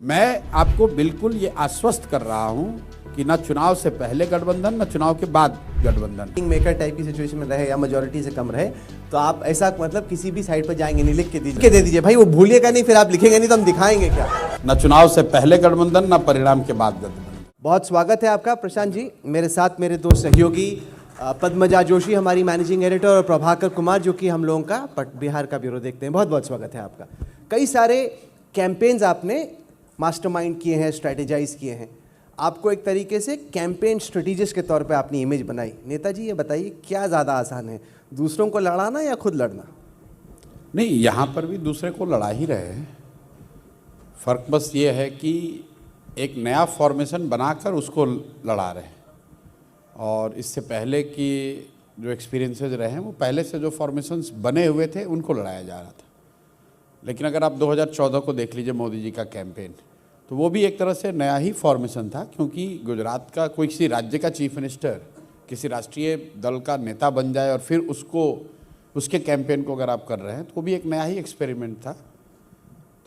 मैं आपको बिल्कुल ये आश्वस्त कर रहा हूँ कि न चुनाव से पहले गठबंधन न चुनाव के बाद गठबंधन। किंग मेकर टाइप की सिचुएशन में रहे या मेजोरिटी से कम रहे तो आप ऐसा मतलब किसी भी साइड पर जाएंगे नहीं, लिख के दे दीजिए भाई, वो भूलिएगा नहीं, फिर आप लिखेंगे नहीं तो हम दिखाएंगे क्या। न चुनाव से पहले गठबंधन न परिणाम के बाद गठबंधन। बहुत स्वागत है आपका प्रशांत जी। मेरे साथ मेरे दो सहयोगी पद्मजा जोशी हमारी मैनेजिंग एडिटर और प्रभाकर कुमार जो कि हम लोगों का बिहार का ब्यूरो देखते हैं। बहुत बहुत स्वागत है आपका। कई सारे कैंपेन्स आपने मास्टरमाइंड किए हैं, स्ट्रैटेजाइज किए हैं, आपको एक तरीके से कैंपेन स्ट्रेटेजिस्ट के तौर पे अपनी इमेज बनाई। नेताजी ये बताइए क्या ज़्यादा आसान है, दूसरों को लड़ाना या खुद लड़ना? नहीं, यहाँ पर भी दूसरे को लड़ा ही रहे हैं। फ़र्क बस ये है कि एक नया फॉर्मेशन बनाकर उसको लड़ा रहे हैं, और इससे पहले की जो एक्सपीरियंसेस रहे हैं वो पहले से जो फॉर्मेशंस बने हुए थे उनको लड़ाया जा रहा था। लेकिन अगर आप 2014 को देख लीजिए मोदी जी का कैंपेन, तो वो भी एक तरह से नया ही फॉर्मेशन था, क्योंकि गुजरात का कोई किसी राज्य का चीफ मिनिस्टर किसी राष्ट्रीय दल का नेता बन जाए और फिर उसको उसके कैंपेन को अगर आप कर रहे हैं तो वो भी एक नया ही एक्सपेरिमेंट था।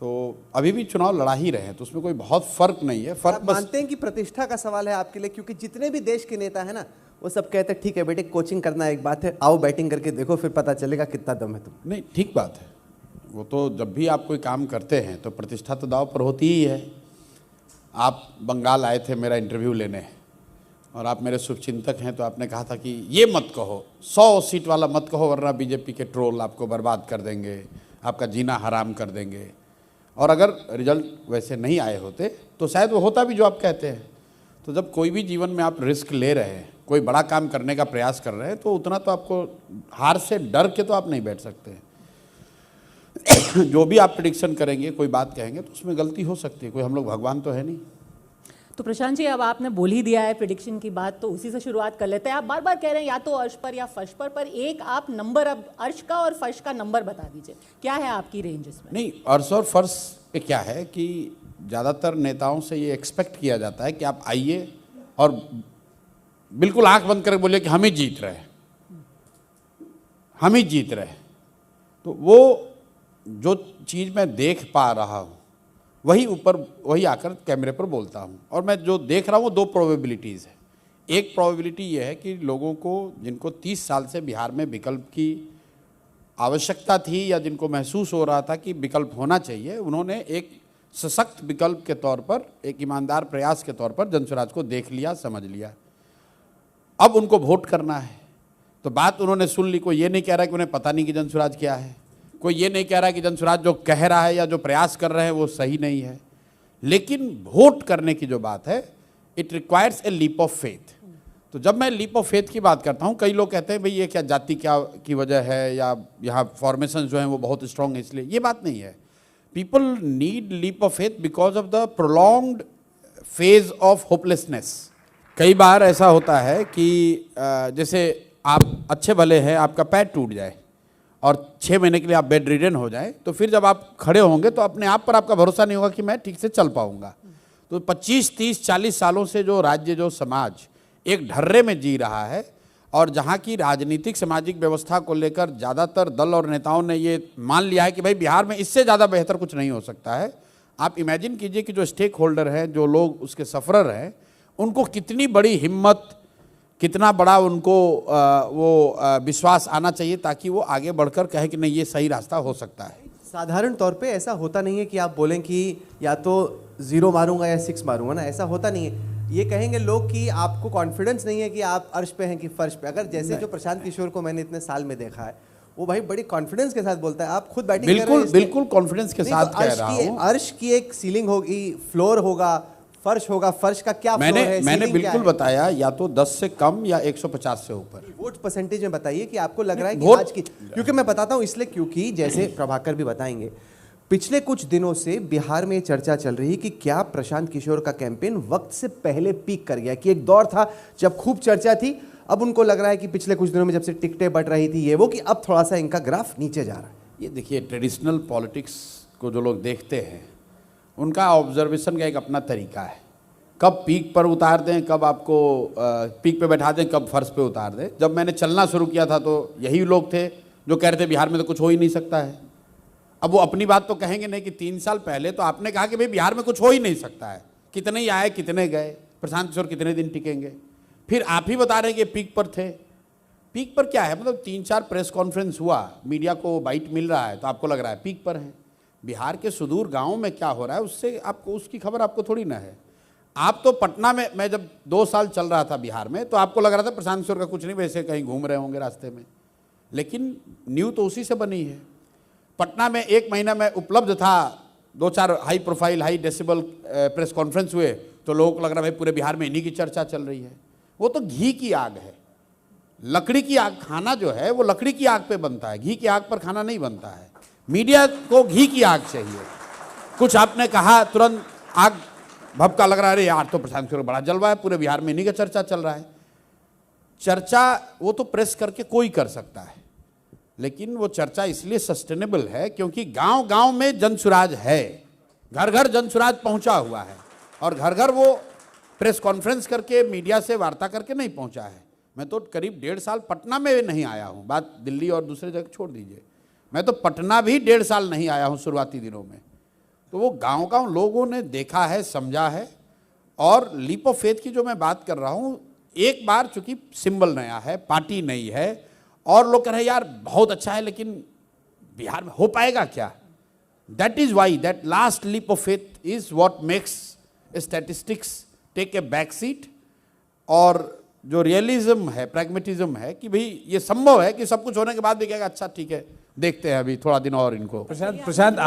तो अभी भी चुनाव लड़ा ही रहे हैं, तो उसमें कोई बहुत फ़र्क नहीं है। फ़र्क बस मानते हैं कि प्रतिष्ठा का सवाल है आपके लिए, क्योंकि जितने भी देश के नेता है ना वो सब कहते हैं ठीक है बेटे कोचिंग करना एक बात है, आओ बैटिंग करके देखो फिर पता चलेगा कितना दम है तुम। नहीं, ठीक बात है। वो तो जब भी आप कोई काम करते हैं तो प्रतिष्ठा तो दांव पर होती ही है। आप बंगाल आए थे मेरा इंटरव्यू लेने, और आप मेरे शुभचिंतक हैं, तो आपने कहा था कि ये मत कहो, 100 सीट वाला मत कहो, वरना बीजेपी के ट्रोल आपको बर्बाद कर देंगे, आपका जीना हराम कर देंगे। और अगर रिजल्ट वैसे नहीं आए होते तो शायद वो होता भी जो आप कहते हैं। तो जब कोई भी जीवन में आप रिस्क ले रहे हैं, कोई बड़ा काम करने का प्रयास कर रहे हैं, तो उतना तो आपको हार से डर के तो आप नहीं बैठ सकते हैं। जो भी आप प्रेडिक्शन करेंगे, कोई बात कहेंगे, तो उसमें गलती हो सकती है, कोई हम लोग भगवान तो है नहीं। तो प्रशांत जी, अब आपने बोल ही दिया है प्रेडिक्शन की बात, तो उसी से शुरुआत कर लेते हैं। आप बार बार कह रहे हैं या तो अर्श पर या फर्श पर एक आप नंबर, अब अर्श का और फर्श का नंबर बता दीजिए, क्या है आपकी रेंज इसमें? नहीं, अर्श और फर्श पे क्या है कि ज़्यादातर नेताओं से ये एक्सपेक्ट किया जाता है कि आप आइए और बिल्कुल आंख बंद करके बोलिए कि हम ही जीत रहे हैं, हम ही जीत रहे हैं। तो वो जो चीज़ मैं देख पा रहा हूँ वही आकर कैमरे पर बोलता हूँ, और मैं जो देख रहा हूँ वो 2 प्रोबेबिलिटीज़ है। एक प्रोबेबिलिटी ये है कि लोगों को, जिनको 30 साल से बिहार में विकल्प की आवश्यकता थी या जिनको महसूस हो रहा था कि विकल्प होना चाहिए, उन्होंने एक सशक्त विकल्प के तौर पर, एक ईमानदार प्रयास के तौर पर जनस्वराज को देख लिया, समझ लिया। अब उनको वोट करना है, तो बात उन्होंने सुन ली। कोई ये नहीं कह रहा कि उन्हें पता नहीं कि जनस्वराज क्या है, कोई ये नहीं कह रहा कि जनस्वराज जो कह रहा है या जो प्रयास कर रहे हैं वो सही नहीं है। लेकिन वोट करने की जो बात है, it requires a leap of faith. तो जब मैं लीप ऑफ फेथ की बात करता हूँ, कई लोग कहते हैं भाई ये क्या जाति क्या की वजह है, या यहाँ फॉर्मेशन जो हैं वो बहुत स्ट्रांग है इसलिए। ये बात नहीं है। People need leap of faith because of the prolonged phase of hopelessness. कई बार ऐसा होता है कि जैसे आप अच्छे भले हैं, आपका पैर टूट जाए और 6 महीने के लिए आप बेड रिडन हो जाए, तो फिर जब आप खड़े होंगे तो अपने आप पर आपका भरोसा नहीं होगा कि मैं ठीक से चल पाऊंगा। तो 25, 30, 40 सालों से जो राज्य, जो समाज एक ढर्रे में जी रहा है, और जहाँ की राजनीतिक सामाजिक व्यवस्था को लेकर ज़्यादातर दल और नेताओं ने ये मान लिया है कि भाई बिहार में इससे ज़्यादा बेहतर कुछ नहीं हो सकता है। आप इमेजिन कीजिए कि जो स्टेक होल्डर हैं, जो लोग उसके सफरर हैं, उनको कितनी बड़ी हिम्मत, कितना बड़ा उनको विश्वास आना चाहिए ताकि वो आगे बढ़कर कहे कि नहीं ये सही रास्ता हो सकता है। साधारण तौर पे ऐसा होता नहीं है कि आप बोलें कि या तो 0 मारूंगा या 6 मारूंगा ना, ऐसा होता नहीं है। ये कहेंगे लोग कि आपको कॉन्फिडेंस नहीं है कि आप अर्श पे हैं कि फर्श पे। अगर जैसे जो प्रशांत किशोर को मैंने इतने साल में देखा है, वो भाई बड़ी कॉन्फिडेंस के साथ बोलता है। आप खुद बैटिंग बिल्कुल कॉन्फिडेंस के साथ कह रहा हूं। अर्श की एक सीलिंग होगी, फ्लोर होगा, फर्श होगा। फर्श का क्या फ्लोर है? मैंने बिल्कुल बताया, या तो 10 से कम या 150 से ऊपर। वोट परसेंटेज में बताइए कि आपको लग रहा है कि आज की, क्योंकि मैं बताता हूं इसलिए, क्योंकि जैसे प्रभाकर भी बताएंगे, पिछले कुछ दिनों से बिहार में चर्चा चल रही है कि क्या प्रशांत किशोर का कैंपेन वक्त से पहले पीक कर गया, कि एक दौर था जब खूब चर्चा थी, अब उनको लग रहा है कि पिछले कुछ दिनों में जब से टिकटें बढ़ रही थी ये वो, कि अब थोड़ा सा इनका ग्राफ नीचे जा रहा है। ये देखिए, ट्रेडिशनल पॉलिटिक्स को जो लोग देखते हैं उनका ऑब्जर्वेशन का एक अपना तरीका है। कब पीक पर उतार दें, कब आपको पीक पे बैठा दें, कब फर्श पे उतार दें। जब मैंने चलना शुरू किया था तो यही लोग थे जो कह रहे थे बिहार में तो कुछ हो ही नहीं सकता है। अब वो अपनी बात तो कहेंगे नहीं कि 3 साल पहले तो आपने कहा कि भाई बिहार में कुछ हो ही नहीं सकता है, कितने ही आए कितने गए, प्रशांत किशोर कितने दिन टिकेंगे। फिर आप ही बता रहे हैं कि पीक पर थे। पीक पर क्या है, मतलब 3-4 प्रेस कॉन्फ्रेंस हुआ, मीडिया को बाइट मिल रहा है, तो आपको लग रहा है पीक पर है। बिहार के सुदूर गाँव में क्या हो रहा है उससे आपको, उसकी खबर आपको थोड़ी ना है। आप तो पटना में, मैं जब 2 साल चल रहा था बिहार में, तो आपको लग रहा था प्रशांत किशोर का कुछ नहीं, वैसे कहीं घूम रहे होंगे रास्ते में, लेकिन न्यू तो उसी से बनी है। पटना में 1 महीना में उपलब्ध था, 2-4 high profile high decibel press conference हुए, तो लोगों को लग रहा है भाई पूरे बिहार में इन्हीं की चर्चा चल रही है। वो तो घी की आग है, लकड़ी की आग, खाना जो है वो लकड़ी की आग पे बनता है, घी की आग पर खाना नहीं बनता है। मीडिया को घी की आग चाहिए। कुछ आपने कहा तुरंत आग भभका लग रहा है, अरे यार तो प्रशांत किशोर बड़ा जलवा है, पूरे बिहार में इन्हीं का चर्चा चल रहा है। चर्चा वो तो प्रेस करके कोई कर सकता है, लेकिन वो चर्चा इसलिए सस्टेनेबल है क्योंकि गांव गांव में जनसुराज है, घर घर जनसुराज पहुंचा हुआ है, और घर घर वो प्रेस कॉन्फ्रेंस करके मीडिया से वार्ता करके नहीं पहुंचा है। मैं तो करीब 1.5 साल पटना में नहीं आया हूं, बात दिल्ली और दूसरे जगह छोड़ दीजिए, मैं तो पटना भी 1.5 साल नहीं आया हूं शुरुआती दिनों में। तो वो गांव गांव लोगों ने देखा है, समझा है। और लीप ऑफ फेथ की जो मैं बात कर रहा हूं, एक बार चूंकि सिंबल नया है, पार्टी नई है, और लोग कह रहे हैं यार बहुत अच्छा है, लेकिन बिहार में हो पाएगा क्या? That is why that last leap of faith is what makes statistics take a back seat. और जो रियलिज्म है, प्रैग्मेटिज्म है कि भाई ये संभव है कि सब कुछ होने के बाद भी कहेगा अच्छा ठीक है, देखते हैं अभी थोड़ा दिन और इनको। प्रशांत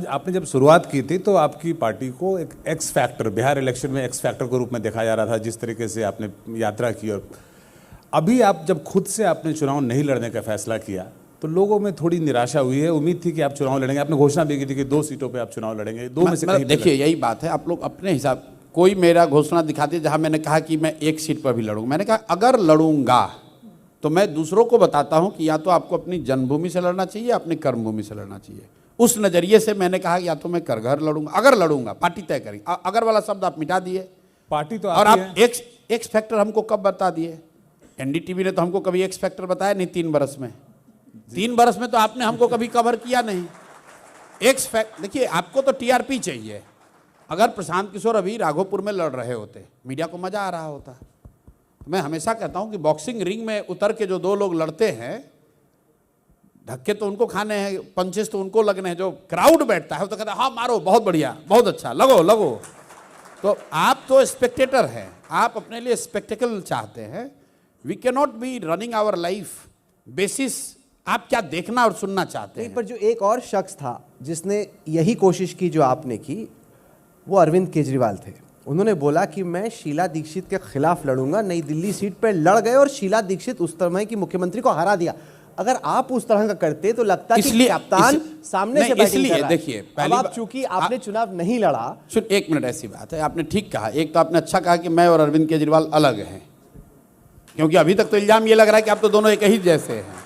आपने जब शुरुआत की थी तो आपकी पार्टी को एक एक्स फैक्टर, बिहार इलेक्शन में एक्स फैक्टर के रूप में देखा जा रहा था, जिस तरीके से आपने यात्रा की। और अभी आप जब खुद से आपने चुनाव नहीं लड़ने का फैसला किया तो लोगों में थोड़ी निराशा हुई है। उम्मीद थी कि आप चुनाव लड़ेंगे, आपने घोषणा भी की थी कि 2 सीटों पे आप चुनाव लड़ेंगे, 2 में से कहीं। देखिए यही बात है, आप लोग अपने हिसाब, कोई मेरा घोषणा दिखाते जहां मैंने कहा कि मैं 1 सीट पर भी लड़ूंगा। मैंने कहा अगर लड़ूंगा तो मैं दूसरों को बताता हूं कि या तो आपको अपनी जन्मभूमि से लड़ना चाहिए, अपनी कर्मभूमि से लड़ना चाहिए। उस नजरिए से मैंने कहा या तो मैं कर घर लड़ूंगा, अगर लड़ूंगा, पार्टी तय करेगी। अगर वाला शब्द आप मिटा दिए, पार्टी तो और आप एक्स फैक्टर हमको कब बता दिए? एनडीटीवी ने तो हमको कभी एक्स फैक्टर बताया नहीं 3 बरस में। 3 बरस में तो आपने हमको कभी कवर किया नहीं। एक्स फैक्ट देखिए, आपको तो टीआरपी चाहिए। अगर प्रशांत किशोर अभी राघोपुर में लड़ रहे होते, मीडिया को मजा आ रहा होता। मैं हमेशा कहता हूं कि बॉक्सिंग रिंग में उतर के जो 2 लोग लड़ते हैं, धक्के तो उनको खाने हैं, पंचेस तो उनको लगने हैं, जो क्राउड बैठता है तो कहता है हाँ मारो, बहुत बढ़िया, बहुत अच्छा, लगो लगो। तो आप तो स्पेक्टेटर हैं, आप अपने लिए स्पेक्टेकल चाहते हैं। We can not be running our life basis आप क्या देखना और सुनना चाहते हैं। पर जो एक और शख्स था जिसने यही कोशिश की जो आपने की, वो अरविंद केजरीवाल थे। उन्होंने बोला कि मैं शीला दीक्षित के खिलाफ लड़ूंगा, नई दिल्ली सीट पर लड़ गए और शीला दीक्षित उस तरह की मुख्यमंत्री को हरा दिया। अगर आप उस तरह का करते तो लगता कि कप्तान सामने से बैटिंग कर रहा है। देखिए, अब चूंकि आपने चुनाव नहीं लड़ा। 1 मिनट, ऐसी बात है, आपने ठीक कहा। एक तो आपने अच्छा कहा कि मैं और अरविंद केजरीवाल अलग हैं, क्योंकि अभी तक तो इल्जाम ये लग रहा है कि आप तो दोनों एक ही जैसे हैं।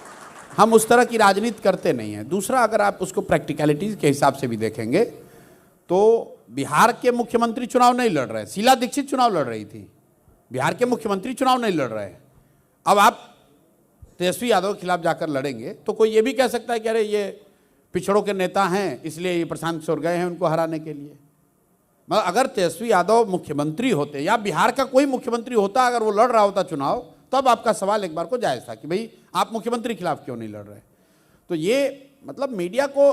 हम उस तरह की राजनीति करते नहीं हैं। दूसरा, अगर आप उसको प्रैक्टिकलिटीज के हिसाब से भी देखेंगे तो बिहार के मुख्यमंत्री चुनाव नहीं लड़ रहे, शीला दीक्षित चुनाव लड़ रही थी, बिहार के मुख्यमंत्री चुनाव नहीं लड़ रहे। अब आप तेजस्वी यादव के खिलाफ जाकर लड़ेंगे तो कोई ये भी कह सकता है कि अरे ये पिछड़ों के नेता हैं, इसलिए ये प्रशांत किशोर गए हैं उनको हराने के लिए। मगर अगर तेजस्वी यादव मुख्यमंत्री होते या बिहार का कोई मुख्यमंत्री होता, अगर वो लड़ रहा होता चुनाव, तब आपका सवाल एक बार को जायज़ था कि भाई आप मुख्यमंत्री के खिलाफ क्यों नहीं लड़ रहे। तो ये मतलब मीडिया को,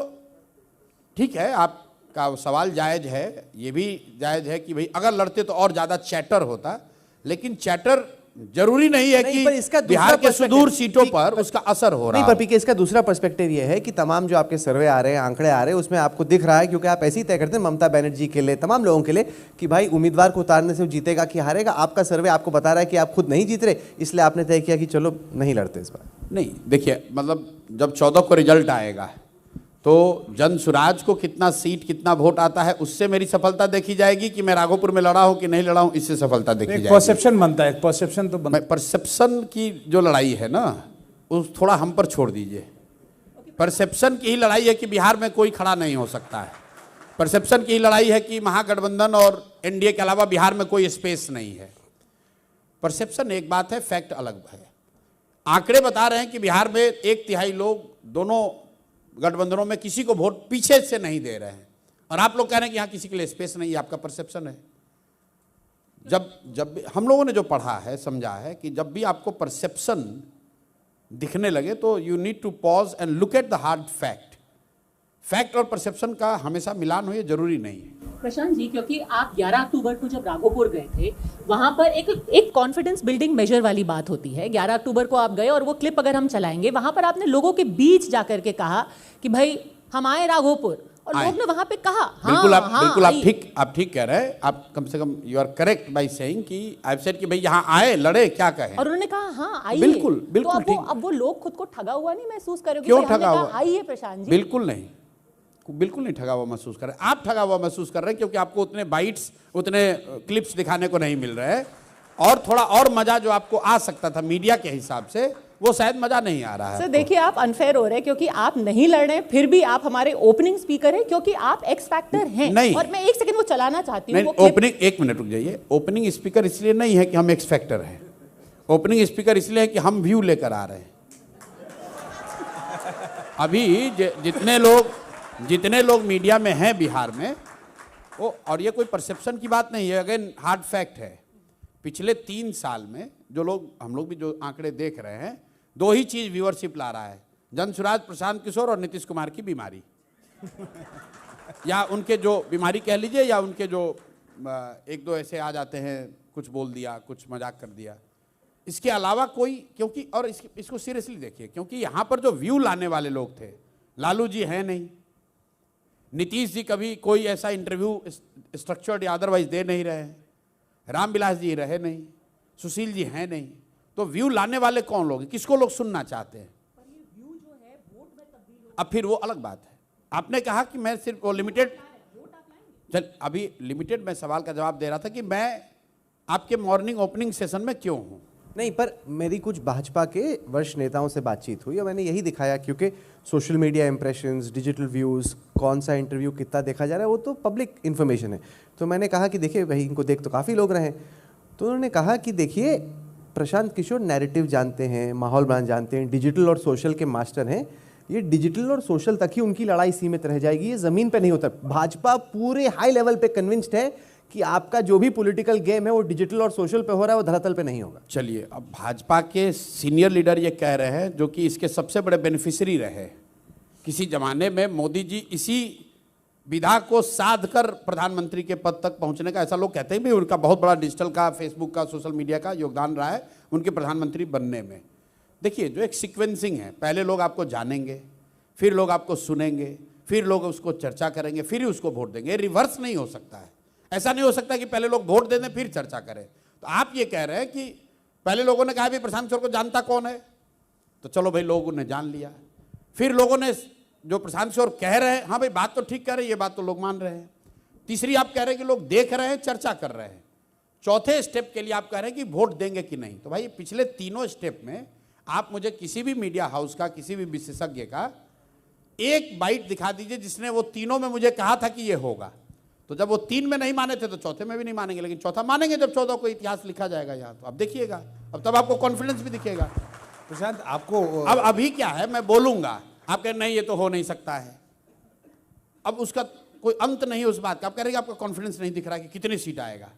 ठीक है आपका सवाल जायज़ है, ये भी जायज़ है कि भाई अगर लड़ते तो और ज़्यादा चैटर होता, लेकिन चैटर जरूरी नहीं है कि बिहार के सुदूर सीटों पर उसका असर हो रहा है। पर पीके इसका दूसरा पर्सपेक्टिव ये है कि तमाम जो आपके सर्वे आ रहे हैं, आंकड़े आ रहे हैं, उसमें आपको दिख रहा है, क्योंकि आप ऐसे ही तय करते हैं ममता बनर्जी के लिए, तमाम लोगों के लिए, कि भाई उम्मीदवार को उतारने से वो जीतेगा कि हारेगा। आपका सर्वे आपको बता रहा है कि आप खुद नहीं जीत रहे, इसलिए आपने तय किया कि चलो नहीं लड़ते इस बार। नहीं, देखिए मतलब जब 14 को रिजल्ट आएगा तो जनसुराज को कितना सीट, कितना वोट आता है, उससे मेरी सफलता देखी जाएगी कि मैं राघोपुर में लड़ा हूं कि नहीं लड़ा हूं, इससे सफलता देखी जाएगी। परसेप्शन बनता है, परसेप्शन तो परसेप्शन की जो लड़ाई है ना, उस थोड़ा हम पर छोड़ दीजिए। परसेप्शन की ही लड़ाई है कि बिहार में कोई खड़ा नहीं हो सकता है। परसेप्शन की ही लड़ाई है कि महागठबंधन और एनडीए के अलावा बिहार में कोई स्पेस नहीं है। परसेप्शन एक बात है, फैक्ट अलग है। आंकड़े बता रहे हैं कि बिहार में 1/3 लोग दोनों गठबंधनों में किसी को वोट पीछे से नहीं दे रहे हैं, और आप लोग कह रहे हैं कि यहाँ किसी के लिए स्पेस नहीं है, आपका परसेप्शन है। जब भी हम लोगों ने जो पढ़ा है, समझा है कि जब भी आपको परसेप्शन दिखने लगे तो you need to pause and look at the hard fact. Fact और परसेप्शन का हमेशा मिलान हो, ये जरूरी नहीं है। प्रशांत जी, क्योंकि आप 11 अक्टूबर को जब राघोपुर गए थे, वहां पर एक कॉन्फिडेंस बिल्डिंग मेजर वाली बात होती है। 11 अक्टूबर को आप गए और वो क्लिप अगर हम चलाएंगे, वहां पर आपने लोगों के बीच जाकर के कहा कि भाई हम आए राघोपुर, और लोग ने वहां पे कहा बिल्कुल हाँ, आप ठीक कह रहे हैं। आप कम से कम you are correct by saying कि आई हैव सेड कि भाई यहाँ आए, लड़े, क्या कहें। और उन्होंने कहा हाँ आइए। बिल्कुल तो अब वो लोग खुद को ठगा हुआ नहीं महसूस करोगे? क्यों ठगा हुआ? आइए प्रशांत जी। बिल्कुल नहीं ठगा हुआ महसूस कर रहे हैं। आप ठगा हुआ महसूस कर रहे हैं क्योंकि आपको उतने बाइट्स, उतने क्लिप्स दिखाने को नहीं मिल रहे हैं, और थोड़ा और मजा जो आपको आ सकता था मीडिया के हिसाब से, वो शायद मजा नहीं आ रहा है। सर देखिए, आप अनफेयर हो रहे हैं क्योंकि आप नहीं लड़ रहे हैं, फिर भी आप हमारे ओपनिंग स्पीकर हैं क्योंकि आप एक्स फैक्टर हैं। नहीं, और मैं एक सेकंड वो चलाना चाहती हूँ। ओपनिंग, एक मिनट रुक जाइए। ओपनिंग स्पीकर इसलिए नहीं है कि हम एक्स फैक्टर हैं, ओपनिंग स्पीकर इसलिए है कि हम व्यू लेकर आ रहे हैं। अभी जितने लोग मीडिया में हैं बिहार में, वो, और ये कोई परसेप्शन की बात नहीं है, अगेन हार्ड फैक्ट है। पिछले 3 साल में जो लोग, हम लोग भी जो आंकड़े देख रहे हैं, 2 ही चीज व्यूअरशिप ला रहा है, जनसुराज, प्रशांत किशोर और नीतीश कुमार की बीमारी या उनके जो बीमारी कह लीजिए, या उनके जो 1-2 ऐसे आ जाते हैं, कुछ बोल दिया, कुछ मजाक कर दिया, इसके अलावा कोई, क्योंकि और इसको सीरियसली देखिए, क्योंकि यहां पर जो व्यू लाने वाले लोग थे, लालू जी हैं नहीं, नीतीश जी कभी कोई ऐसा इंटरव्यू स्ट्रक्चर्ड या अदरवाइज दे नहीं रहे हैं, रामविलास जी रहे नहीं, सुशील जी हैं नहीं, तो व्यू लाने वाले कौन लोग हैं? किसको लोग सुनना चाहते हैं? अब फिर वो अलग बात है। आपने कहा कि मैं सिर्फ वो लिमिटेड, चल अभी लिमिटेड मैं सवाल का जवाब दे रहा था कि मैं आपके मॉर्निंग ओपनिंग सेशन में क्यों हूं। नहीं, पर मेरी कुछ भाजपा के वरिष्ठ नेताओं से बातचीत हुई और मैंने यही दिखाया, क्योंकि social media impressions, digital views, कौन सा इंटरव्यू कितना देखा जा रहा है, वो तो पब्लिक इन्फॉर्मेशन है। तो मैंने कहा कि देखिए भाई, इनको देख तो काफ़ी लोग रहे। तो उन्होंने कहा कि देखिए, प्रशांत किशोर नैरेटिव जानते हैं, माहौल बनाना जानते हैं, डिजिटल और सोशल के मास्टर हैं। ये डिजिटल और सोशल तक ही उनकी लड़ाई सीमित रह जाएगी, ये ज़मीन पे नहीं होता। भाजपा पूरे हाई लेवल पे कन्विंस्ड है कि आपका जो भी पॉलिटिकल गेम है वो डिजिटल और सोशल पे हो रहा है, वो धरातल पे नहीं होगा। चलिए, अब भाजपा के सीनियर लीडर ये कह रहे हैं, जो कि इसके सबसे बड़े बेनिफिशियरी रहे किसी जमाने में, मोदी जी इसी विधा को साध कर प्रधानमंत्री के पद तक पहुंचने का, ऐसा लोग कहते हैं भी, उनका बहुत बड़ा डिजिटल का, फेसबुक का, सोशल मीडिया का योगदान रहा है उनके प्रधानमंत्री बनने में। देखिए, जो एक सीक्वेंसिंग है, पहले लोग आपको जानेंगे, फिर लोग आपको सुनेंगे, फिर लोग उसको चर्चा करेंगे, फिर ही उसको वोट देंगे। रिवर्स नहीं हो सकता है। ऐसा नहीं हो सकता कि पहले लोग वोट दे दें फिर चर्चा करें। तो आप ये कह रहे हैं कि पहले लोगों ने कहा भी प्रशांत किशोर को जानता कौन है, तो चलो भाई लोगों ने जान लिया, फिर लोगों ने जो प्रशांत किशोर कह रहे हैं, हाँ भाई बात तो ठीक कह रहे हैं, ये बात तो लोग मान रहे हैं। तीसरी आप कह रहे हैं कि लोग देख रहे हैं, चर्चा कर रहे हैं। चौथे स्टेप के लिए आप कह रहे हैं कि वोट देंगे कि नहीं। तो भाई पिछले तीनों स्टेप में आप मुझे किसी भी मीडिया हाउस का, किसी भी विशेषज्ञ का एक बाइट दिखा दीजिए जिसने वो तीनों में मुझे कहा था कि ये होगा। तो जब वो 3 में नहीं माने थे तो चौथे में भी नहीं मानेंगे, लेकिन चौथा मानेंगे जब 14 को इतिहास लिखा जाएगा यहाँ। तो अब देखिएगा, अब तब आपको कॉन्फिडेंस भी दिखेगा। प्रशांत, आपको अब अभी क्या है, मैं बोलूंगा, आप कह नहीं ये तो हो नहीं सकता है, अब उसका कोई अंत नहीं है उस बात का। आप कह रहे हैं आपका कॉन्फिडेंस नहीं दिख रहा कि कितनी सीट आएगा,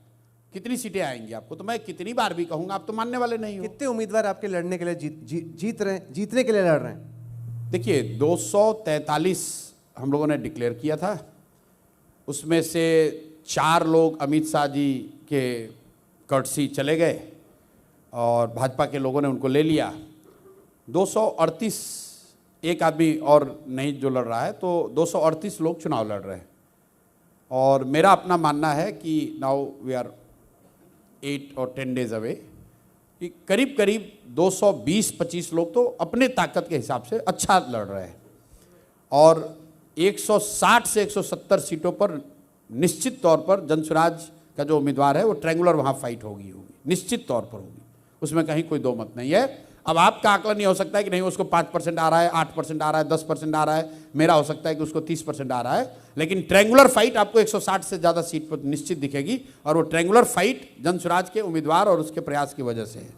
कितनी सीटें आएंगी आपको। तो मैं कितनी बार भी कहूंगा, आप तो मानने वाले नहीं हो। कितने उम्मीदवार आपके लड़ने के लिए जीतने के लिए लड़ रहे हैं? देखिए, 243 हम लोगों ने डिक्लेयर किया था, उसमें से 4 लोग अमित शाह जी के कर्टसी चले गए और भाजपा के लोगों ने उनको ले लिया। 238 एक आदमी और नहीं जो लड़ रहा है, तो 238 लोग चुनाव लड़ रहे हैं। और मेरा अपना मानना है कि नाउ वी आर 8 और 10 डेज अवे, कि करीब करीब 220-25 लोग तो अपने ताकत के हिसाब से अच्छा लड़ रहे हैं, और 160 से 170 सीटों पर निश्चित तौर पर जनसुराज का जो उम्मीदवार है वो ट्रायंगुलर वहाँ फाइट होगी, निश्चित तौर पर होगी, उसमें कहीं कोई दो मत नहीं है। अब आपका आकलन नहीं हो सकता है कि नहीं उसको 5% आ रहा है, 8% आ रहा है, 10% आ रहा है, मेरा हो सकता है कि उसको 30% आ रहा है, लेकिन ट्रायंगुलर फाइट आपको 160 से ज़्यादा सीट पर निश्चित दिखेगी, और वो ट्रायंगुलर फाइट जनसुराज के उम्मीदवार और उसके प्रयास की वजह से है।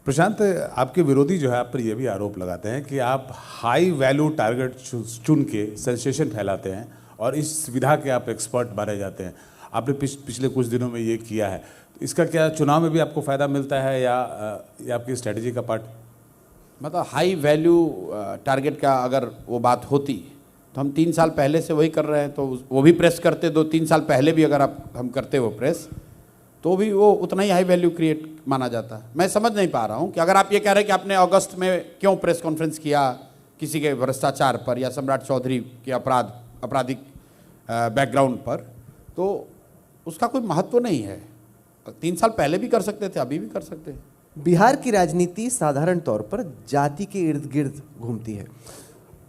प्रशांत, आपके विरोधी जो है आप पर यह भी आरोप लगाते हैं कि आप हाई वैल्यू टारगेट चुन के सेंसेशन फैलाते हैं और इस विधा के आप एक्सपर्ट माने जाते हैं। आपने पिछले कुछ दिनों में ये किया है, तो इसका क्या चुनाव में भी आपको फ़ायदा मिलता है या आपकी स्ट्रेटजी का पार्ट? मतलब हाई वैल्यू टारगेट का अगर वो बात होती तो हम 3 साल पहले से वही कर रहे हैं, तो वो भी प्रेस करते 2-3 साल पहले भी अगर हम करते वो प्रेस तो भी वो उतना ही हाई वैल्यू क्रिएट माना जाता है। मैं समझ नहीं पा रहा हूँ कि अगर आप ये कह रहे हैं कि आपने अगस्त में क्यों प्रेस कॉन्फ्रेंस किया किसी के भ्रष्टाचार पर या सम्राट चौधरी के आपराधिक बैकग्राउंड पर, तो उसका कोई महत्व नहीं है। 3 साल पहले भी कर सकते थे, अभी भी कर सकते हैं। बिहार की राजनीति साधारण तौर पर जाति के इर्द गिर्द घूमती है।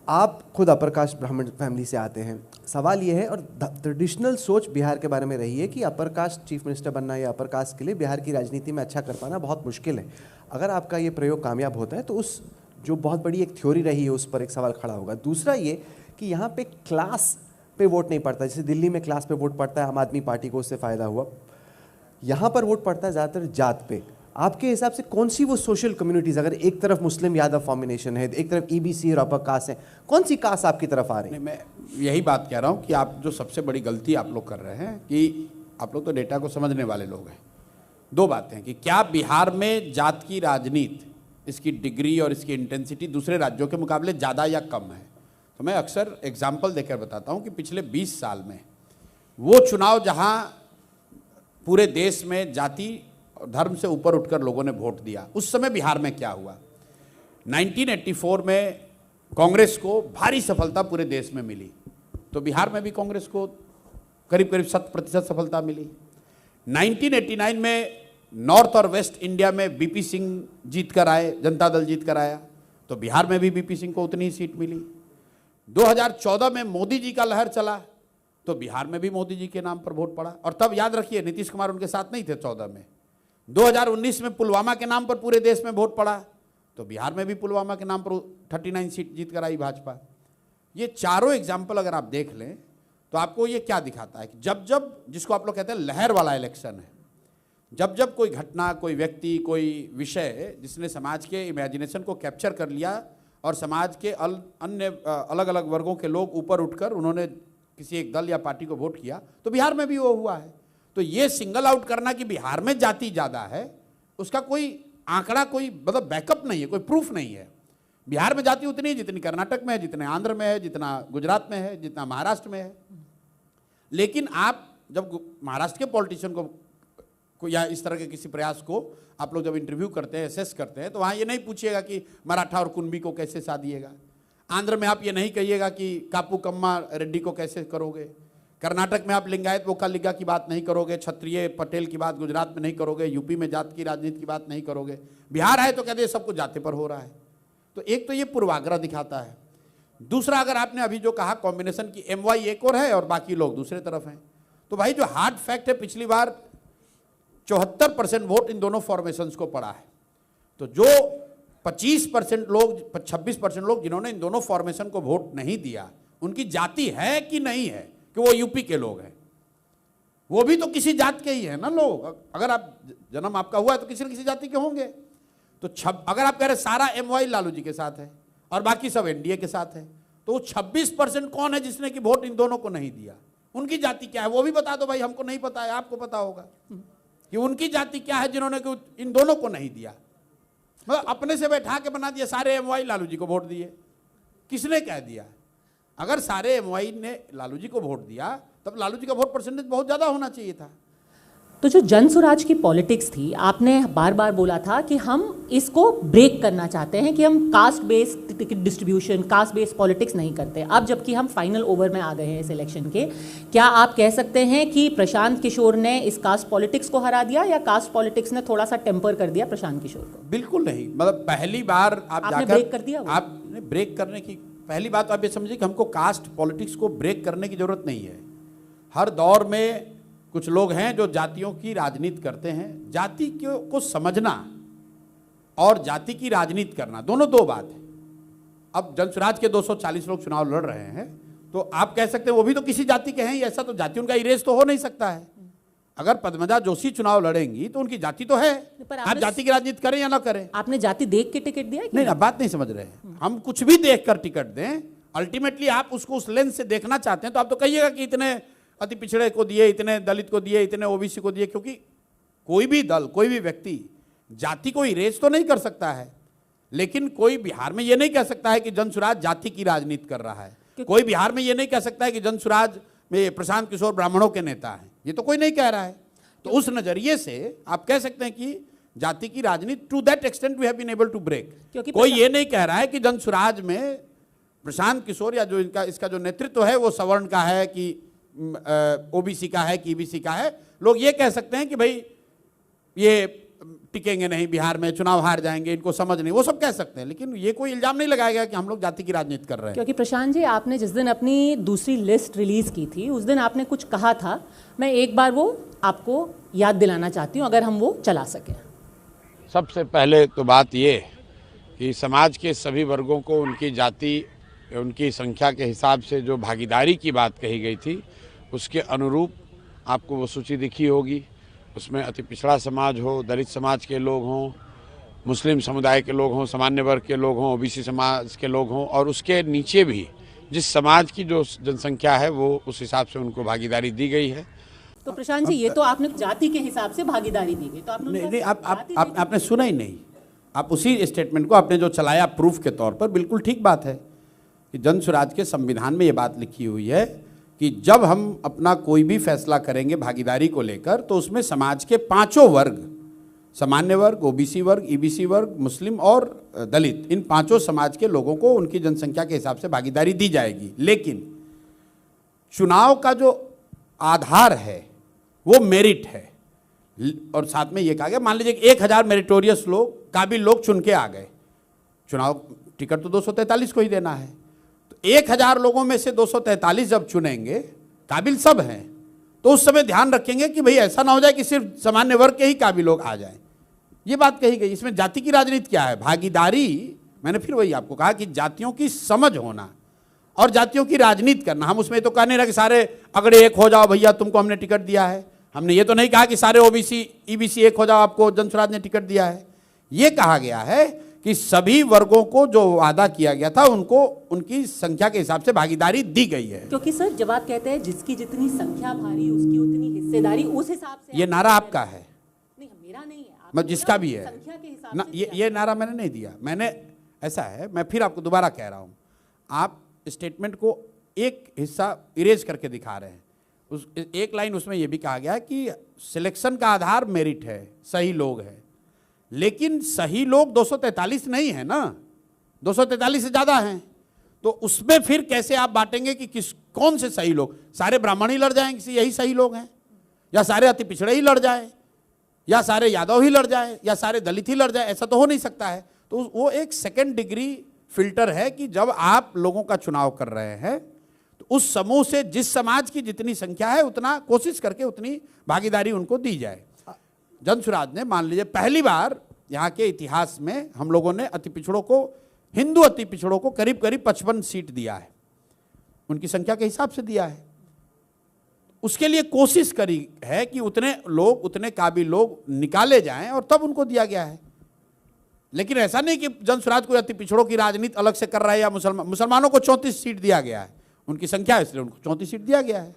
आप खुद अपर कास्ट ब्राह्मण फैमिली से आते हैं। सवाल ये है, और ट्रेडिशनल सोच बिहार के बारे में रही है कि अपर कास्ट चीफ मिनिस्टर बनना या अपर कास्ट के लिए बिहार की राजनीति में अच्छा कर पाना बहुत मुश्किल है। अगर आपका ये प्रयोग कामयाब होता है तो उस जो बहुत बड़ी एक थ्योरी रही है उस पर एक सवाल खड़ा होगा। दूसरा ये कि यहाँ पे क्लास पे वोट नहीं पड़ता, जैसे दिल्ली में क्लास पे वोट पड़ता है, आम आदमी पार्टी को उससे फ़ायदा हुआ। यहाँ पर वोट पड़ता है ज़्यादातर जात पे। आपके हिसाब से कौन सी वो सोशल कम्युनिटीज़, अगर एक तरफ मुस्लिम यादव फॉर्मेशन है, एक तरफ ईबीसी और अपर कास्ट है, कौन सी कास्ट आपकी तरफ आ रही है? नहीं, मैं यही बात कह रहा हूँ कि आप जो सबसे बड़ी गलती आप लोग कर रहे हैं कि आप लोग तो डेटा को समझने वाले लोग हैं। 2 बातें हैं कि क्या बिहार में जात की राजनीति, इसकी डिग्री और इसकी इंटेंसिटी दूसरे राज्यों के मुकाबले ज़्यादा या कम है। तो मैं अक्सर एग्जाम्पल देकर बताता हूँ कि पिछले 20 साल में वो चुनाव जहाँ पूरे देश में जाति धर्म से ऊपर उठकर लोगों ने वोट दिया, उस समय बिहार में क्या हुआ। 1984 में कांग्रेस को भारी सफलता पूरे देश में मिली, तो बिहार में भी कांग्रेस को करीब करीब 100% सफलता मिली। 1989 में नॉर्थ और वेस्ट इंडिया में बीपी सिंह जीत कर आए, जनता दल जीत कर आया, तो बिहार में भी बीपी सिंह को उतनी ही सीट मिली। 2014 में मोदी जी का लहर चला, तो बिहार में भी मोदी जी के नाम पर वोट पड़ा। और तब याद रखिए नीतीश कुमार उनके साथ नहीं थे 14 में। 2019 में पुलवामा के नाम पर पूरे देश में वोट पड़ा, तो बिहार में भी पुलवामा के नाम पर 39 सीट जीत कर आई भाजपा। ये चारों एग्जाम्पल अगर आप देख लें तो आपको ये क्या दिखाता है कि जब जब, जिसको आप लोग कहते हैं लहर वाला इलेक्शन है, जब जब कोई घटना, कोई व्यक्ति, कोई विषय जिसने समाज के इमेजिनेशन को कैप्चर कर लिया और समाज के अन्य अलग अलग वर्गों के लोग ऊपर उठकर उन्होंने किसी एक दल या पार्टी को वोट किया, तो बिहार में भी वो हुआ है। तो ये सिंगल आउट करना कि बिहार में जाति ज़्यादा है, उसका कोई आंकड़ा, कोई मतलब बैकअप नहीं है, कोई प्रूफ नहीं है। बिहार में जाति उतनी है जितनी कर्नाटक में है, जितने आंध्र में है, जितना गुजरात में है, जितना महाराष्ट्र में है। लेकिन आप जब महाराष्ट्र के पॉलिटिशियन को या इस तरह के किसी प्रयास को आप लोग जब इंटरव्यू करते हैं, असेस करते हैं, तो वहाँ ये नहीं पूछिएगा कि मराठा और कुंबी को कैसे साधिएगा। आंध्र में आप ये नहीं कहिएगा कि कापू कम्मा रेड्डी को कैसे करोगे। कर्नाटक में आप लिंगायत वोकालिगा की बात नहीं करोगे, क्षत्रिय पटेल की बात गुजरात में नहीं करोगे, यूपी में जात की राजनीति की बात नहीं करोगे। बिहार है तो कहते हैं सब कुछ जाति पर हो रहा है। तो एक तो ये पूर्वाग्रह दिखाता है। दूसरा, अगर आपने अभी जो कहा कॉम्बिनेशन की MY एक और है और बाकी लोग दूसरे तरफ हैं, तो भाई जो हार्ड फैक्ट है, पिछली बार 74% वोट इन दोनों फॉर्मेशंस को पड़ा है। तो जो 25% लोग, 26% लोग जिन्होंने इन दोनों फॉर्मेशन को वोट नहीं दिया, उनकी जाति है कि नहीं है कि वो यूपी के लोग हैं, वो भी तो किसी जात के ही है ना लोग। अगर आप जन्म आपका हुआ है तो किसी न किसी जाति के होंगे। तो अगर आप कह रहे सारा MY लालू जी के साथ है और बाकी सब NDA के साथ है, तो वो 26% कौन है जिसने कि वोट इन दोनों को नहीं दिया, उनकी जाति क्या है वो भी बता दो भाई। हमको नहीं पता है, आपको पता होगा कि उनकी जाति क्या है जिन्होंने इन दोनों को नहीं दिया। मतलब अपने से बैठा के बना दिया, सारे MY लालू जी को वोट दिए। किसने कह दिया? अगर सारे MY ने लालू जी को वोट दिया तब लालू जी का वोट परसेंटेज बहुत ज़्यादा होना चाहिए था। तो जो जन स्वराज की पॉलिटिक्स थी, आपने बार बार बोला था कि हम इसको ब्रेक करना चाहते हैं, कि हम caste based ticket distribution, caste based politics नहीं करते। अब जबकि हम फाइनल ओवर में आ गए हैं इस इलेक्शन के, क्या आप कह सकते हैं कि प्रशांत किशोर ने इस कास्ट पॉलिटिक्स को हरा दिया, या कास्ट पॉलिटिक्स ने थोड़ा सा टेम्पर कर दिया प्रशांत किशोर को? बिल्कुल नहीं। मतलब पहली बार आपने ब्रेक कर दिया। आपने ब्रेक करने की पहली बात आप ये समझिए कि हमको कास्ट पॉलिटिक्स को ब्रेक करने की जरूरत नहीं है। हर दौर में कुछ लोग हैं जो जातियों की राजनीति करते हैं। जाति को समझना और जाति की राजनीति करना दोनों दो बात है। अब जनसुराज के 240 लोग चुनाव लड़ रहे हैं, तो आप कह सकते हैं वो भी तो किसी जाति के हैं, ऐसा तो जाति उनका इरेज तो हो नहीं सकता है। अगर पद्मजा जोशी चुनाव लड़ेंगी तो उनकी जाति तो है, पर आप आपने- जाति की राजनीति करें या ना करें। आपने जाति देख के टिकट दिया है कि नहीं, आप बात नहीं समझ रहे हैं। हम कुछ भी देखकर टिकट दें, अल्टीमेटली आप उसको उस लेंस से देखना चाहते हैं तो आप तो कहिएगा कि इतने अति पिछड़े को दिए, इतने दलित को दिए, इतने ओबीसी को दिए, क्योंकि कोई भी दल, कोई भी व्यक्ति जाति को इरेज तो नहीं कर सकता है, लेकिन कोई बिहार में ये नहीं कह सकता है कि जनसुराज जाति की राजनीति कर रहा है। कोई बिहार में ये नहीं कह सकता है कि जनसुराज में प्रशांत किशोर ब्राह्मणों के नेता हैं, ये तो कोई नहीं कह रहा है। तो उस नजरिए से आप कह सकते हैं कि जाति की राजनीति to that extent we have been able to break. क्योंकि कोई ये नहीं कह रहा है कि जनसुराज में प्रशांत किशोर या जो इसका जो नेतृत्व है वो सवर्ण का है कि ओबीसी का है कि ईबीसी का है। लोग ये कह सकते हैं कि भाई ये टिकेंगे नहीं, बिहार में चुनाव हार जाएंगे, इनको समझ नहीं, वो सब कह सकते हैं, लेकिन ये कोई इल्जाम नहीं लगाएगा कि हम लोग जाति की राजनीति कर रहे हैं। क्योंकि प्रशांत जी, आपने जिस दिन अपनी दूसरी लिस्ट रिलीज की थी उस दिन आपने कुछ कहा था, मैं एक बार वो आपको याद दिलाना चाहती हूँ, अगर हम वो चला सकें। सबसे पहले तो बात ये कि समाज के सभी वर्गों को उनकी जाति, उनकी संख्या के हिसाब से जो भागीदारी की बात कही गई थी उसके अनुरूप आपको वो सूची दिखी होगी। उसमें अति पिछड़ा समाज हो, दलित समाज के लोग हों, मुस्लिम समुदाय के लोग हों, सामान्य वर्ग के लोग हों, ओबीसी समाज के लोग हों, और उसके नीचे भी जिस समाज की जो जनसंख्या है वो उस हिसाब से उनको भागीदारी दी गई है। तो प्रशांत जी, ये तो आपने जाति के हिसाब से भागीदारी दी गई, तो आपने नहीं उनका नहीं, जाति देखी? आपने सुना ही नहीं। आप उसी स्टेटमेंट को आपने जो चलाया प्रूफ के तौर पर, बिल्कुल ठीक बात है कि जनसुराज के संविधान में ये बात लिखी हुई है कि जब हम अपना कोई भी फैसला करेंगे भागीदारी को लेकर तो उसमें समाज के पांचों वर्ग, सामान्य वर्ग, ओबीसी वर्ग, ईबीसी वर्ग, मुस्लिम और दलित, इन पांचों समाज के लोगों को उनकी जनसंख्या के हिसाब से भागीदारी दी जाएगी। लेकिन चुनाव का जो आधार है वो मेरिट है, और साथ में ये कहा गया, मान लीजिए 1000 मेरिटोरियस लोग, काबिल लोग चुन के आ गए, चुनाव टिकट तो 243 को ही देना है, तो 1000 लोगों में से 243 जब चुनेंगे, काबिल सब हैं, तो उस समय ध्यान रखेंगे कि भाई ऐसा ना हो जाए कि सिर्फ सामान्य वर्ग के ही काबिल लोग आ जाएं। ये बात कही गई। इसमें जाति की राजनीति क्या है? भागीदारी, मैंने फिर वही आपको कहा कि जातियों की समझ होना और जातियों की राजनीति करना। हम उसमें तो कह नहीं रहे कि सारे अगड़े एक हो जाओ भैया, तुमको हमने टिकट दिया है। हमने ये तो नहीं कहा कि सारे ओबीसी ईबीसी एक हो जाओ, आपको जनसुराज ने टिकट दिया है। ये कहा गया है कि सभी वर्गों को जो वादा किया गया था उनको उनकी संख्या के हिसाब से भागीदारी दी गई है। क्योंकि सर, जब आप कहते हैं जिसकी जितनी संख्या भारी उसकी उतनी हिस्सेदारी, उस हिसाब से ये नारा आपका है, नहीं, मेरा नहीं है, मैं जिसका भी है संख्या के हिसाब ना, से ये नारा मैंने नहीं दिया। मैंने, ऐसा है, मैं फिर आपको दोबारा कह रहा हूं, आप स्टेटमेंट को एक हिस्सा इरेज करके दिखा रहे हैं। उस एक लाइन उसमें यह भी कहा गया है कि सिलेक्शन का आधार मेरिट है, सही लोग है, लेकिन सही लोग 243 नहीं है ना, 243 से ज्यादा हैं। तो उसमें फिर कैसे आप बांटेंगे कि कौन से सही लोग? सारे ब्राह्मण ही लड़ जाएंगे, यही सही लोग हैं, या सारे अति पिछड़े ही लड़ जाए, या सारे यादव ही लड़ जाए, या सारे दलित ही लड़ जाए? ऐसा तो हो नहीं सकता है। तो वो एक सेकेंड डिग्री फिल्टर है कि जब आप लोगों का चुनाव कर रहे हैं तो उस समूह से जिस समाज की जितनी संख्या है उतना कोशिश करके उतनी भागीदारी उनको दी जाए। जनसुराज ने, मान लीजिए, पहली बार यहाँ के इतिहास में हम लोगों ने अति पिछड़ों को, हिंदू अति पिछड़ों को करीब करीब 55 सीट दिया है, उनकी संख्या के हिसाब से दिया है। उसके लिए कोशिश करी है कि उतने लोग, उतने काबिल लोग निकाले जाएं और तब उनको दिया गया है। लेकिन ऐसा नहीं कि जनसुराज को अति पिछड़ों की राजनीति अलग से कर रहा है, या मुसलमानों को 34 सीट दिया गया है, उनकी संख्या है इसलिए उनको 34 सीट दिया गया है।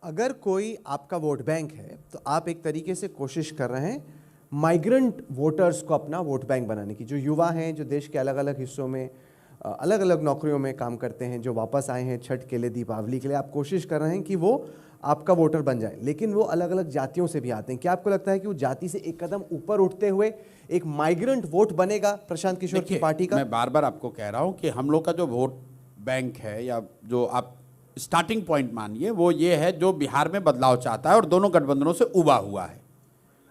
अगर कोई आपका वोट बैंक है तो आप एक तरीके से कोशिश कर रहे हैं माइग्रेंट वोटर्स को अपना वोट बैंक बनाने की। जो युवा हैं, जो देश के अलग अलग हिस्सों में अलग अलग नौकरियों में काम करते हैं, जो वापस आए हैं छठ के लिए, दीपावली के लिए, आप कोशिश कर रहे हैं कि वो आपका वोटर बन जाए। लेकिन वो अलग अलग जातियों से भी आते हैं। क्या आपको लगता है कि वो जाति से एक कदम ऊपर उठते हुए एक माइग्रेंट वोट बनेगा प्रशांत किशोर की पार्टी का? मैं बार बार आपको कह रहा हूं कि हम लोग का जो वोट बैंक है, या जो आप स्टार्टिंग पॉइंट मानिए, वो ये है जो बिहार में बदलाव चाहता है और दोनों गठबंधनों से उबा हुआ है।